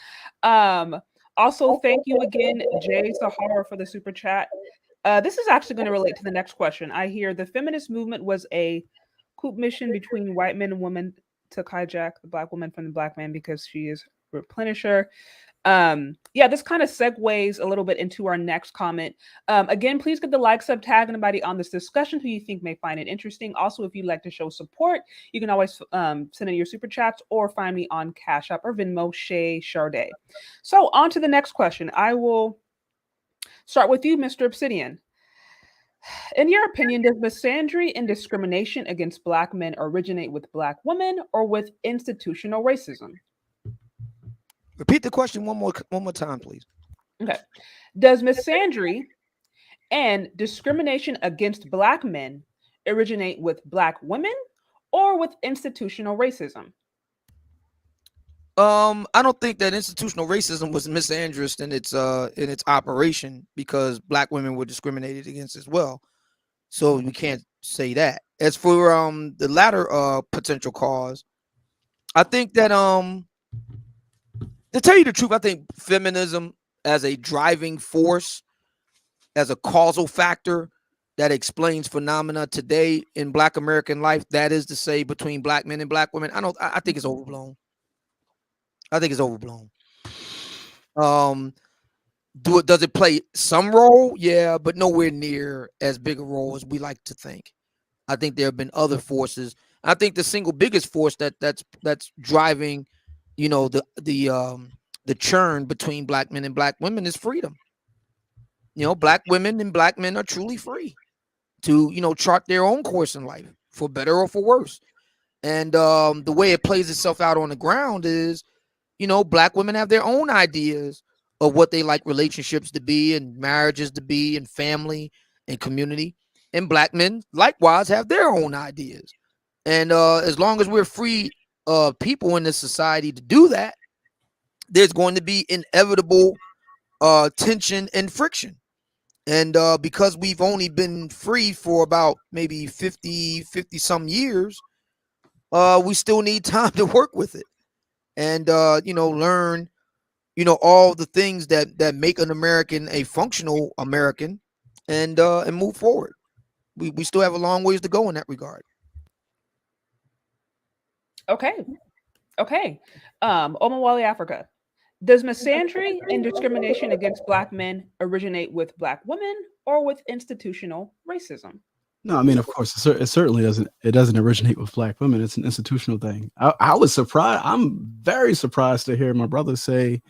Also, thank you again, Jay Sahara, for the super chat. This is actually going to relate to the next question. I hear the feminist movement was a coup mission between white men and women to hijack the black woman from the black man because she is a replenisher. Yeah, this kind of segues a little bit into our next comment. Again, please get the likes up, tag anybody on this discussion who you think may find it interesting. Also, if you'd like to show support, you can always send in your super chats or find me on Cash App or Venmo, Shay Charday. So on to the next question. I will start with you, Mr. Obsidian. In your opinion, does misandry and discrimination against black men originate with black women or with institutional racism? Repeat the question one more time, please. Okay. Does misandry and discrimination against black men originate with black women or with institutional racism? I don't think that institutional racism was misandrous in its operation because black women were discriminated against as well. So we can't say that. As for the latter potential cause, I think that to tell you the truth, I think feminism as a driving force, as a causal factor that explains phenomena today in Black American life, that is to say between black men and black women, I think it's overblown. I think it's overblown. Does it play some role? Yeah, but nowhere near as big a role as we like to think. I think there have been other forces. I think the single biggest force that's driving, the churn between black men and black women is freedom. Black women and black men are truly free to, chart their own course in life, for better or for worse. And the way it plays itself out on the ground is, black women have their own ideas of what they like relationships to be and marriages to be and family and community. And black men likewise have their own ideas. And as long as we're free people in this society to do that, there's going to be inevitable tension and friction. And because we've only been free for about maybe 50 some years, we still need time to work with it and, learn, all the things that make an American a functional American and move forward. We still have a long ways to go in that regard. Okay. Omawali, Africa. Does misandry and discrimination against black men originate with black women or with institutional racism? No, I mean, of course, it certainly doesn't. It doesn't originate with black women. It's an institutional thing. I was surprised. I'm very surprised to hear my brother say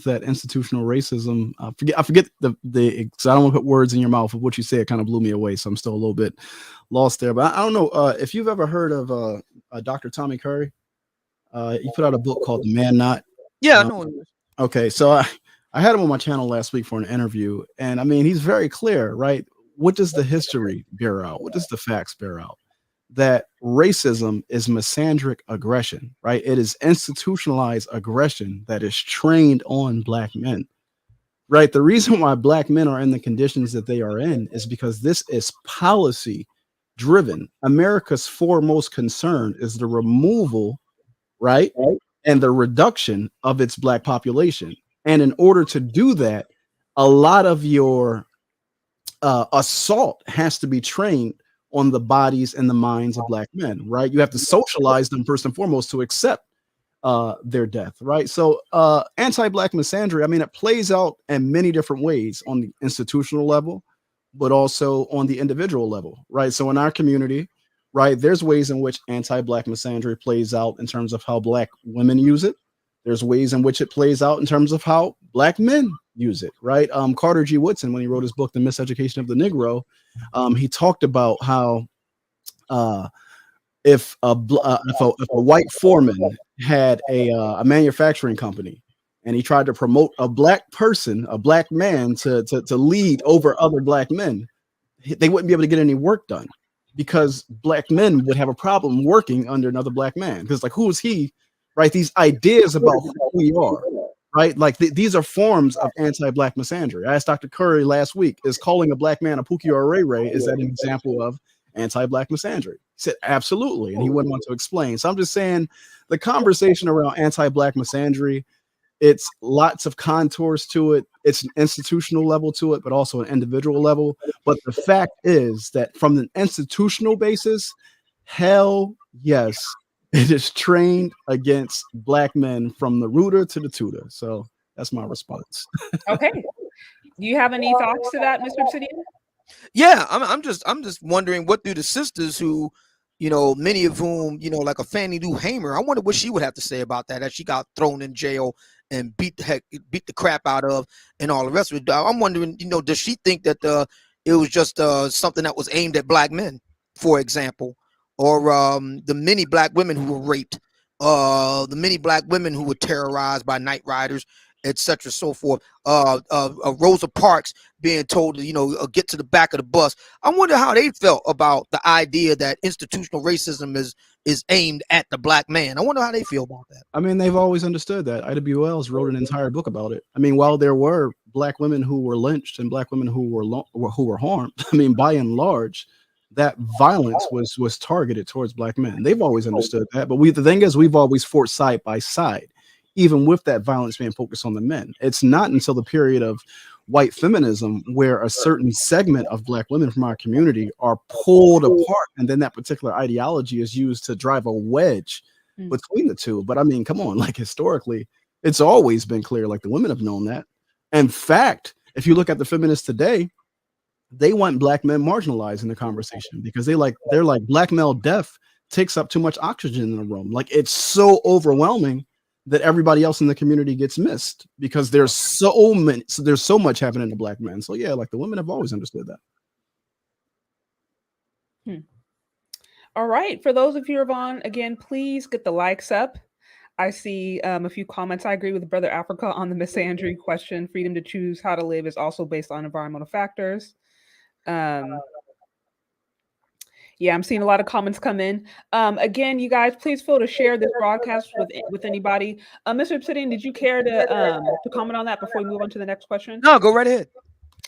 that institutional racism. I forget the. Cause I don't want to put words in your mouth. Of what you said kind of blew me away. So I'm still a little bit lost there. But I don't know if you've ever heard of Dr. Tommy Curry. He put out a book called The Man Not. Yeah, I know. Okay, so I had him on my channel last week for an interview, and I mean, he's very clear, right? What does the history bear out? What does the facts bear out? That racism is misandric aggression, right? It is institutionalized aggression that is trained on black men, right? The reason why black men are in the conditions that they are in is because this is policy driven. America's foremost concern is the removal, right? And the reduction of its black population. And in order to do that, a lot of your assault has to be trained on the bodies and the minds of black men, right? You have to socialize them first and foremost to accept their death, right? So anti-black misandry, I mean, it plays out in many different ways on the institutional level, but also on the individual level, right? So in our community, right, there's ways in which anti-black misandry plays out in terms of how black women use it. There's ways in which it plays out in terms of how black men use it, right? Carter G. Woodson, when he wrote his book, The Miseducation of the Negro, he talked about how if a white foreman had a manufacturing company and he tried to promote a black person, a black man to lead over other black men, they wouldn't be able to get any work done. because black men would have a problem working under another black man. Because like, who is he, right? These ideas about who we are, right? Like these are forms of anti-black misandry. I asked Dr. Curry last week, is calling a black man a Pookie or a Ray Ray, is that an example of anti-black misandry? He said, absolutely. And he went on to explain. So I'm just saying the conversation around anti-black misandry, it's lots of contours to it. It's an institutional level to it, but also an individual level. But the fact is that from an institutional basis, hell yes, it is trained against black men from the rooter to the tutor. So that's my response. Okay. Do you have any thoughts to that, Mr. Obsidian? Yeah, I'm just wondering, what do the sisters who, many of whom, like a Fannie Lou Hamer, I wonder what she would have to say about that, as she got thrown in jail and beat the crap out of and all the rest of it. I'm wondering, does she think that it was just something that was aimed at black men, for example, or the many black women who were raped, the many black women who were terrorized by night riders, etc., so forth. Rosa Parks being told to, get to the back of the bus. I wonder how they felt about the idea that institutional racism is aimed at the black man. I wonder how they feel about that. I mean, they've always understood that. Ida Wells wrote an entire book about it. I mean, while there were black women who were lynched and black women who were harmed, I mean, by and large, that violence was targeted towards black men. They've always understood that. But the thing is, we've always fought side by side, even with that violence being focused on the men. It's not until the period of white feminism where a certain segment of black women from our community are pulled apart, and then that particular ideology is used to drive a wedge between the two. But I mean, come on, like historically, it's always been clear, like the women have known that. In fact, if you look at the feminists today, they want black men marginalized in the conversation because they're like black male death takes up too much oxygen in the room. Like it's so overwhelming that everybody else in the community gets missed because there's so much happening to black men. So yeah, like the women have always understood that. All right. For those of you who are on, again, please get the likes up. I see a few comments. I agree with Brother Africa on the misandry question. Freedom to choose how to live is also based on environmental factors. Yeah, I'm seeing a lot of comments come in. Again, you guys, please feel to share this broadcast with anybody. Mr. Obsidian, did you care to comment on that before we move on to the next question? No, go right ahead.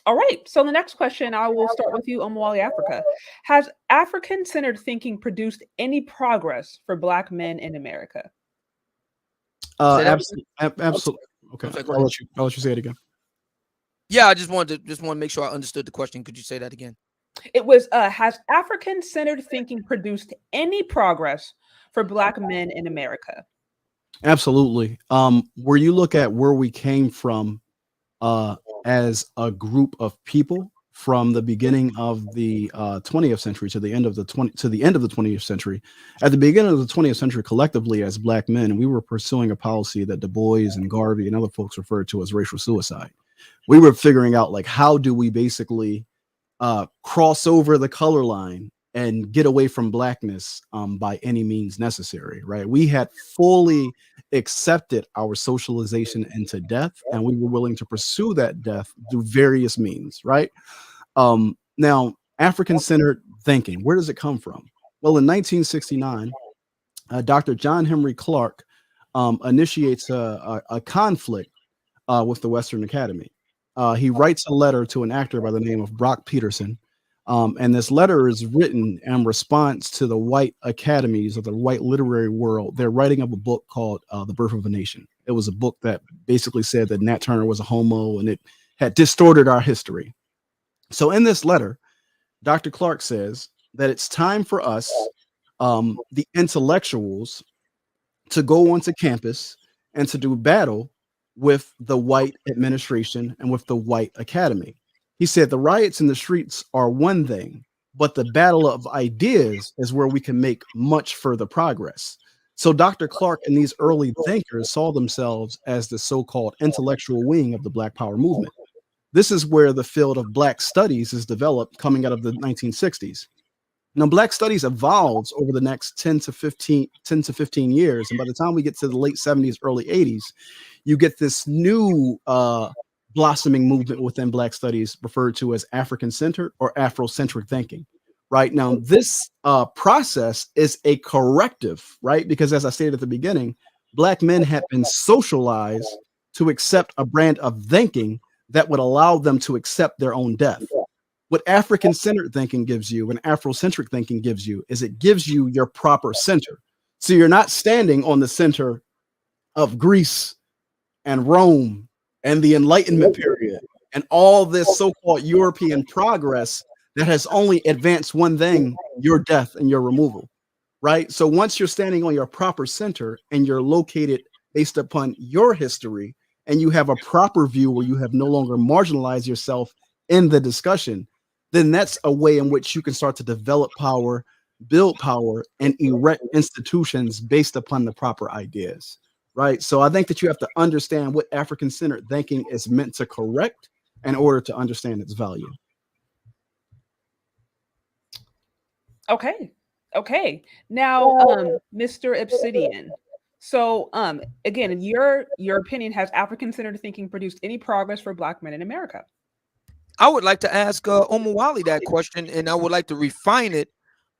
All right. So the next question, I will start with you, Omwali Africa. Has African-centered thinking produced any progress for black men in America? Absolutely. Okay, I'll let you say it again. Yeah, I just wanted to make sure I understood the question. Could you say that again? It was, has African-centered thinking produced any progress for black men in America? Absolutely. Where you look at where we came from as a group of people from the beginning of the 20th century to the end of the 20th century. At the beginning of the 20th century, collectively as black men, we were pursuing a policy that Du Bois and Garvey and other folks referred to as racial suicide. We were figuring out, like, how do we basically cross over the color line and get away from blackness by any means necessary, right? We had fully accepted our socialization into death, and we were willing to pursue that death through various means, right? Now, African-centered thinking, where does it come from? Well, in 1969, Dr. John Henry Clark initiates a conflict with the Western Academy. He writes a letter to an actor by the name of Brock Peterson. And this letter is written in response to the white academies of the white literary world. They're writing up a book called The Birth of a Nation. It was a book that basically said that Nat Turner was a homo and it had distorted our history. So in this letter, Dr. Clark says that it's time for us, the intellectuals, to go onto campus and to do battle with the white administration and with the white academy. He said the riots in the streets are one thing, but the battle of ideas is where we can make much further progress. So Dr. Clark and these early thinkers saw themselves as the so-called intellectual wing of the Black Power movement. This is where the field of Black studies is developed coming out of the 1960s. Now, Black studies evolves over the next 10 to 15 years. And by the time we get to the late 70s, early 80s, you get this new blossoming movement within Black studies referred to as African-centered or Afrocentric thinking, right? Now, this process is a corrective, right? Because as I stated at the beginning, Black men have been socialized to accept a brand of thinking that would allow them to accept their own death. What African-centered thinking gives you and Afrocentric thinking gives you is it gives you your proper center. So you're not standing on the center of Greece and Rome and the Enlightenment period and all this so-called European progress that has only advanced one thing, your death and your removal, right? So once you're standing on your proper center and you're located based upon your history and you have a proper view where you have no longer marginalized yourself in the discussion, then that's a way in which you can start to develop power, build power, and erect institutions based upon the proper ideas, right? So I think that you have to understand what African-centered thinking is meant to correct in order to understand its value. Okay. Now, Mr. Obsidian. So, again, in your opinion, has African-centered thinking produced any progress for Black men in America? I would like to ask Omawali that question, and I would like to refine it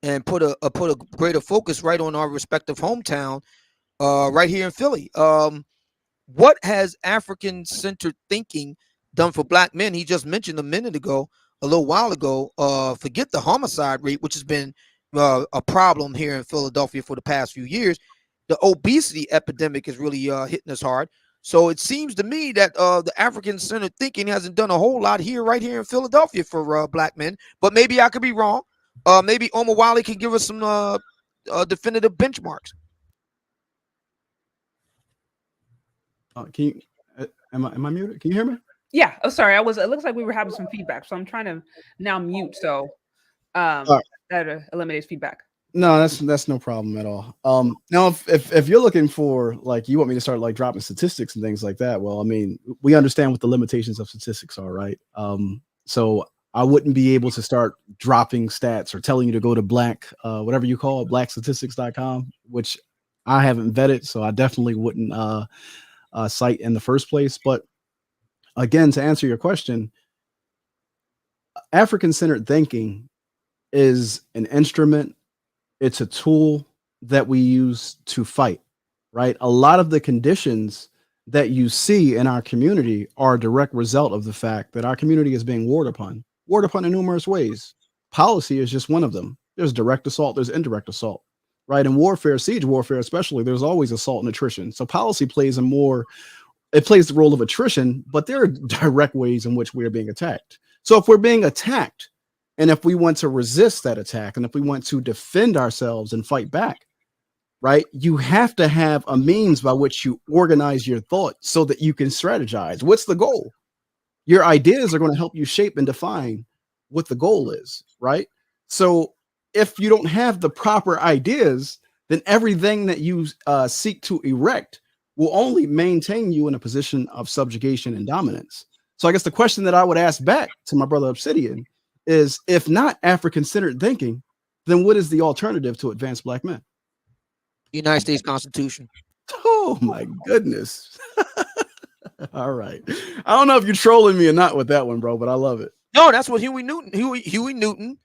and put a greater focus right on our respective hometown, right here in Philly. What has African-centered thinking done for Black men? He just mentioned a little while ago. Forget the homicide rate, which has been a problem here in Philadelphia for the past few years. The obesity epidemic is really hitting us hard. So it seems to me that the African-centered thinking hasn't done a whole lot right here in Philadelphia for Black men. But maybe I could be wrong. Maybe Omawali can give us some definitive benchmarks. Can you? Am I muted? Can you hear me? Yeah. Oh, sorry. It looks like we were having some feedback, so I'm trying to now mute. So that eliminates feedback. No, that's no problem at all. Now, if you're looking for, like, you want me to start like dropping statistics and things like that, well, I mean, we understand what the limitations of statistics are, right? So I wouldn't be able to start dropping stats or telling you to go to whatever you call it, blackstatistics.com, which I haven't vetted, so I definitely wouldn't cite in the first place. But again, to answer your question, African-centered thinking is an instrument. It's a tool that we use to fight, right? A lot of the conditions that you see in our community are a direct result of the fact that our community is being warred upon in numerous ways. Policy is just one of them. There's direct assault, there's indirect assault, right? In warfare, siege warfare especially, there's always assault and attrition. So policy plays it plays the role of attrition, but there are direct ways in which we are being attacked. So if we're being attacked, and if we want to resist that attack, and if we want to defend ourselves and fight back, right, you have to have a means by which you organize your thought so that you can strategize. What's the goal? Your ideas are going to help you shape and define what the goal is, right? So if you don't have the proper ideas, then everything that you seek to erect will only maintain you in a position of subjugation and dominance. So I guess the question that I would ask back to my brother Obsidian is, if not African-centered thinking, then what is the alternative to advance Black men? United States Constitution. Oh my goodness. All right. I don't know if you're trolling me or not with that one, bro, but I love it. No, that's what Huey Newton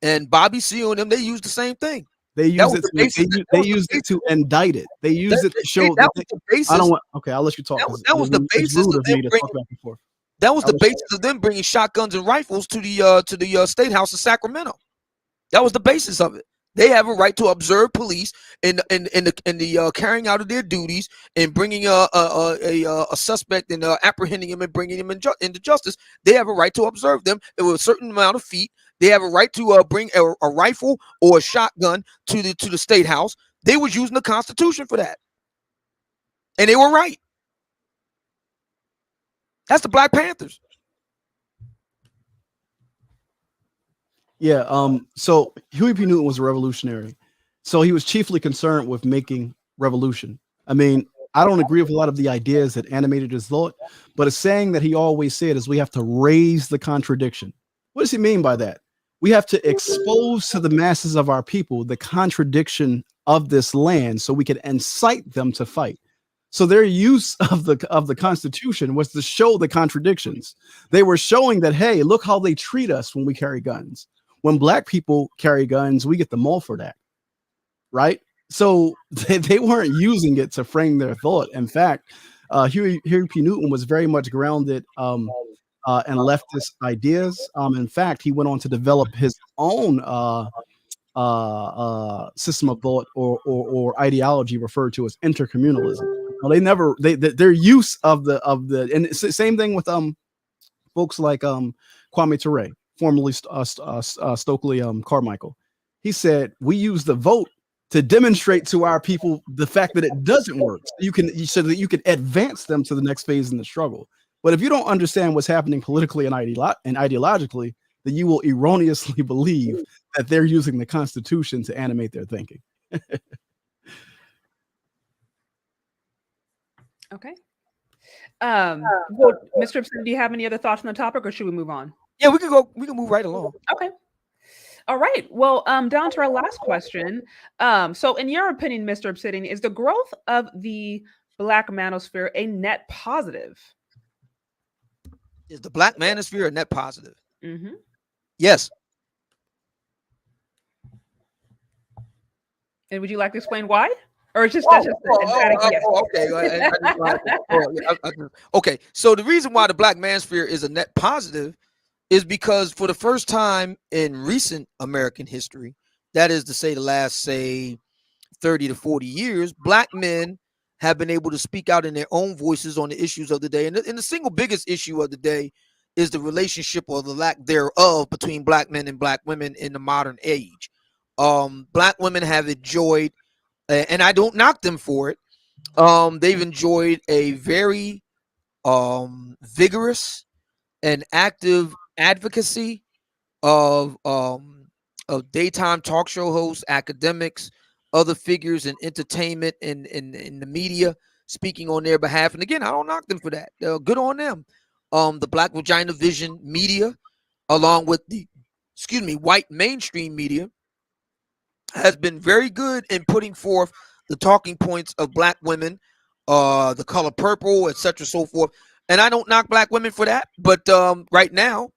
and Bobby Seale and them, they used the same thing. They used it to indict it. They used it to show that was the basis. I'll let you talk. That was the basis of them bringing, that was the basis of them bringing shotguns and rifles to the State House in Sacramento. That was the basis of it. They have a right to observe police in the carrying out of their duties and bringing a suspect and apprehending him and bringing him into justice. They have a right to observe them with a certain amount of feet. They have a right to bring a rifle or a shotgun to the State House. They was using the Constitution for that, and they were right. That's the Black Panthers. Yeah. So Huey P. Newton was a revolutionary. So he was chiefly concerned with making revolution. I mean, I don't agree with a lot of the ideas that animated his thought, but a saying that he always said is we have to raise the contradiction. What does he mean by that? We have to expose to the masses of our people the contradiction of this land so we can incite them to fight. So their use of the Constitution was to show the contradictions. They were showing that, hey, look how they treat us when we carry guns. When black people carry guns, we get the Mulford Act, right? So they weren't using it to frame their thought. In fact, Huey P. Newton was very much grounded and leftist ideas. In fact, he went on to develop his own system of thought or ideology referred to as intercommunalism. Well, their use of the and it's the same thing with folks like Kwame Ture, formerly Stokely Carmichael. He said we use the vote to demonstrate to our people the fact that it doesn't work, so that you can advance them to the next phase in the struggle. But if you don't understand what's happening politically and ideologically, then you will erroneously believe that they're using the Constitution to animate their thinking. Okay. Well, Mr. Obsidian, do you have any other thoughts on the topic, or should we move on? Yeah, we can go. We can move right along. Okay. All right. Well, down to our last question. So in your opinion, Mr. Obsidian, is the growth of the Black manosphere a net positive? Is the Black manosphere a net positive? Mm-hmm. Yes. And would you like to explain why? Or it's just that's just okay. Okay. So the reason why the Black manosphere is a net positive is because for the first time in recent American history, that is to say the last, say, 30 to 40 years, Black men have been able to speak out in their own voices on the issues of the day. And the single biggest issue of the day is the relationship or the lack thereof between Black men and Black women in the modern age. Black women have enjoyed, and I don't knock them for it, they've enjoyed a very vigorous and active advocacy of daytime talk show hosts, academics, other figures in entertainment and in the media speaking on their behalf. And again, I don't knock them for that. Good on them. The Black Vagina Vision media, along with the white mainstream media, has been very good in putting forth the talking points of Black women, the color purple, etc., so forth. And I don't knock Black women for that. But right now,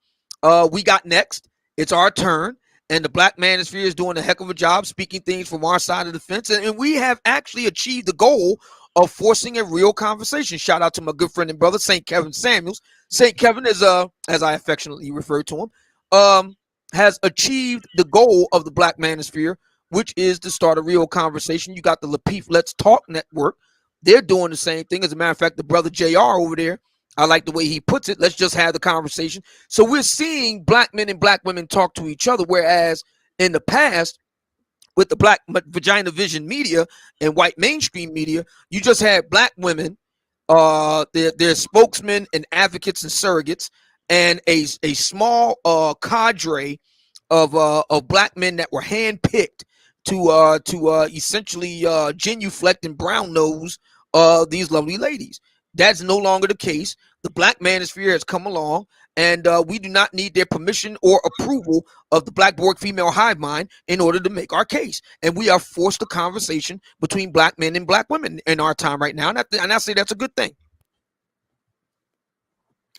we got next. It's our turn. And the Black manosphere is doing a heck of a job speaking things from our side of the fence. And we have actually achieved the goal of forcing a real conversation. Shout out to my good friend and brother, St. Kevin Samuels. St. Kevin is, as I affectionately refer to him, has achieved the goal of the Black manosphere, which is to start a real conversation. You got the Lapeef Let's Talk Network. They're doing the same thing. As a matter of fact, the brother JR over there, I like the way he puts it. Let's just have the conversation. So we're seeing Black men and Black women talk to each other, whereas in the past, with the Black Vagina Vision media and white mainstream media, you just had Black women, their spokesmen and advocates and surrogates, and a small cadre of Black men that were handpicked to essentially genuflect and brown nose these lovely ladies. That's no longer the case. The Black manosphere has come along, and we do not need their permission or approval of the Black Borg female hive mind in order to make our case. And we are forced a conversation between Black men and Black women in our time right now. And I say that's a good thing.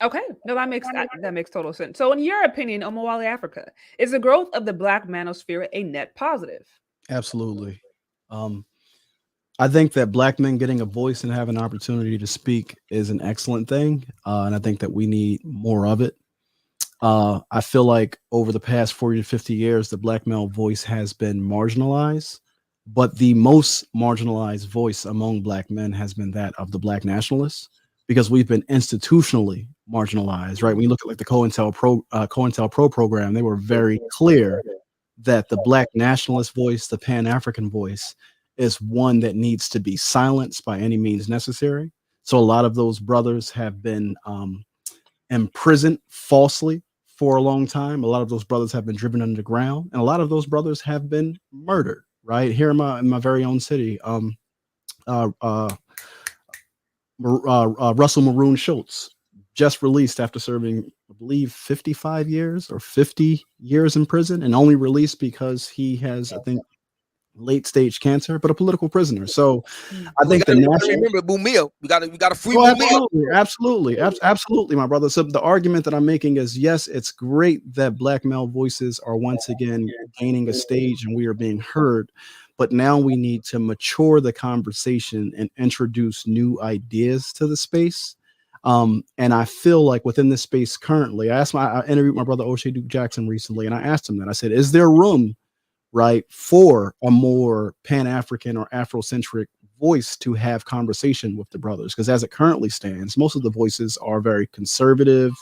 Okay, no, that makes total sense. So, in your opinion, Omowale Africa, is the growth of the Black manosphere a net positive? Absolutely. I think that Black men getting a voice and having an opportunity to speak is an excellent thing, and I think that we need more of it. I feel like over the past 40 to 50 years, the Black male voice has been marginalized, but the most marginalized voice among Black men has been that of the Black nationalists, because we've been institutionally marginalized, right? When you look at like the COINTELPRO program, they were very clear that the Black nationalist voice, the Pan-African voice, is one that needs to be silenced by any means necessary. So a lot of those brothers have been imprisoned falsely for a long time. A lot of those brothers have been driven underground, and a lot of those brothers have been murdered, right? Here in my very own city, Russell Maroon Schultz, just released after serving, I believe, 55 years or 50 years in prison, and only released because he has, I think, late-stage cancer, but a political prisoner. So I We think the gotta national... remember Bumia. We got to free Oh, Bumia. absolutely, my brother. So the argument that I'm making is, yes, it's great that Black male voices are once again gaining a stage and we are being heard, but now we need to mature the conversation and introduce new ideas to the space. And I feel like within this space currently, I interviewed my brother O'Shea Duke Jackson recently, and I asked him that. I said, is there room, right, for a more Pan-African or Afrocentric voice to have conversation with the brothers? Because as it currently stands, most of the voices are very conservative,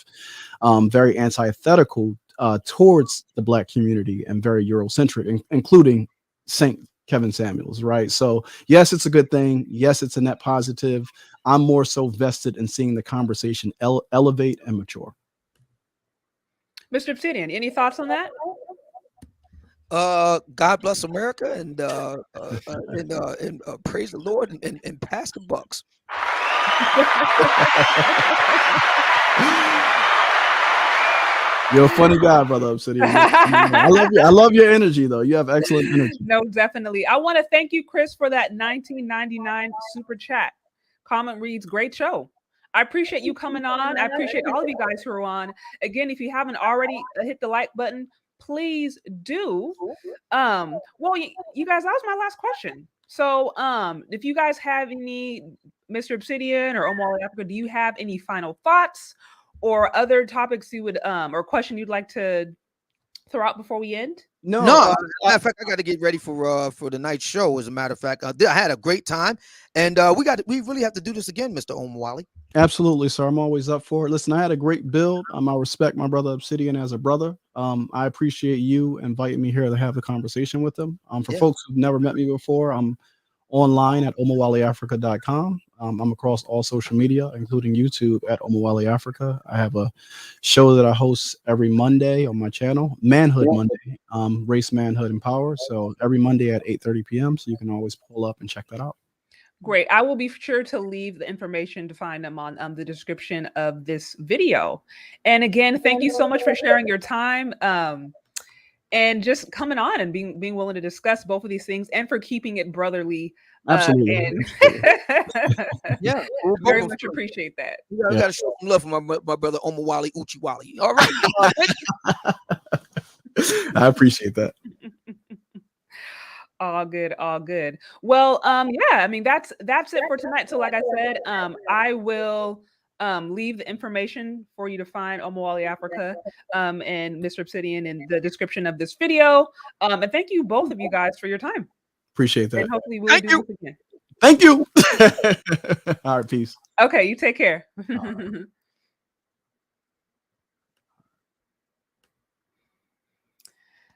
very antithetical towards the Black community, and very Eurocentric, including Saint Kevin Samuels, right? So yes, it's a good thing. Yes, it's a net positive. I'm more so vested in seeing the conversation elevate and mature. Mr. Obsidian, any thoughts on that? God bless America, and praise the Lord, and pass the bucks. You're a funny guy, brother Obsidian. I love you. I love your energy, though. You have excellent energy. No, definitely. I want to thank you, Chris, for that 1999 super chat. Comment reads, great show. I appreciate you coming on. I appreciate all of you guys who are on. Again, if you haven't already hit the like button, please do. Well, you guys, that was my last question. So if you guys have any, Mr. Obsidian or Omwali Africa, do you have any final thoughts or other topics you would or question you'd like to throw out before we end? No. Matter of fact, I got to get ready for the night show. As a matter of fact, I had a great time, and we really have to do this again, Mr. Omwali. Absolutely, sir. I'm always up for it. Listen, I had a great build. I respect my brother Obsidian as a brother. I appreciate you inviting me here to have a conversation with them. For folks who've never met me before, I'm online at omowaliafrica.com. I'm across all social media, including YouTube at Omowali Africa. I have a show that I host every Monday on my channel, Manhood Monday, Race, Manhood, and Power. So every Monday at 8:30 p.m. So you can always pull up and check that out. Great. I will be sure to leave the information to find them on the description of this video. And again, thank you so much for sharing your time. And just coming on and being willing to discuss both of these things, and for keeping it brotherly. Absolutely. Yeah, very much appreciate that. I got to show some love for my brother Omowali Uchiwali. All right. I appreciate that. All good, all good. Well, yeah, I mean, that's it for tonight. So like I said, I will leave the information for you to find Omowali Africa and Mr. Obsidian in the description of this video. And thank you, both of you guys, for your time. Appreciate that. And hopefully we'll do this again. Thank you. All right, peace. Okay, you take care.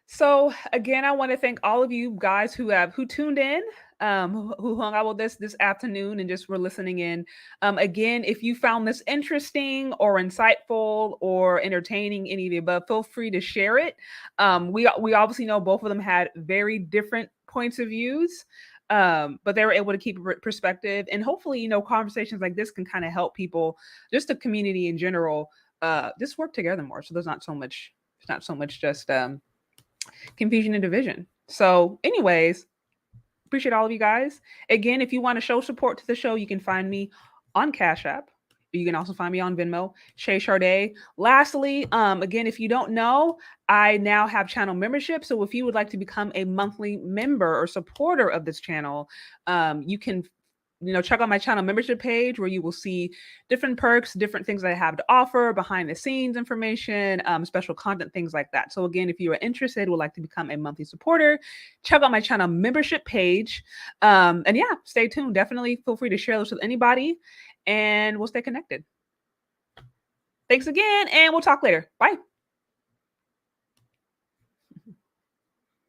So again, I want to thank all of you guys who tuned in, who hung out with us this afternoon and just were listening in. Again, if you found this interesting or insightful or entertaining, any of the above, feel free to share it. We obviously know both of them had very different points of views, but they were able to keep perspective, and hopefully, conversations like this can kind of help people, just the community in general, just work together more. So there's not so much just confusion and division. So anyways, appreciate all of you guys. Again, if you want to show support to the show, you can find me on Cash App. You can also find me on Venmo, Shay Charday. Lastly, again, if you don't know, I now have channel membership. So if you would like to become a monthly member or supporter of this channel, you can check out my channel membership page, where you will see different perks, different things that I have to offer, behind the scenes information, special content, things like that. So again, if you are interested, would like to become a monthly supporter, check out my channel membership page. And yeah, stay tuned. Definitely feel free to share this with anybody, and we'll stay connected. Thanks again, and we'll talk later. Bye.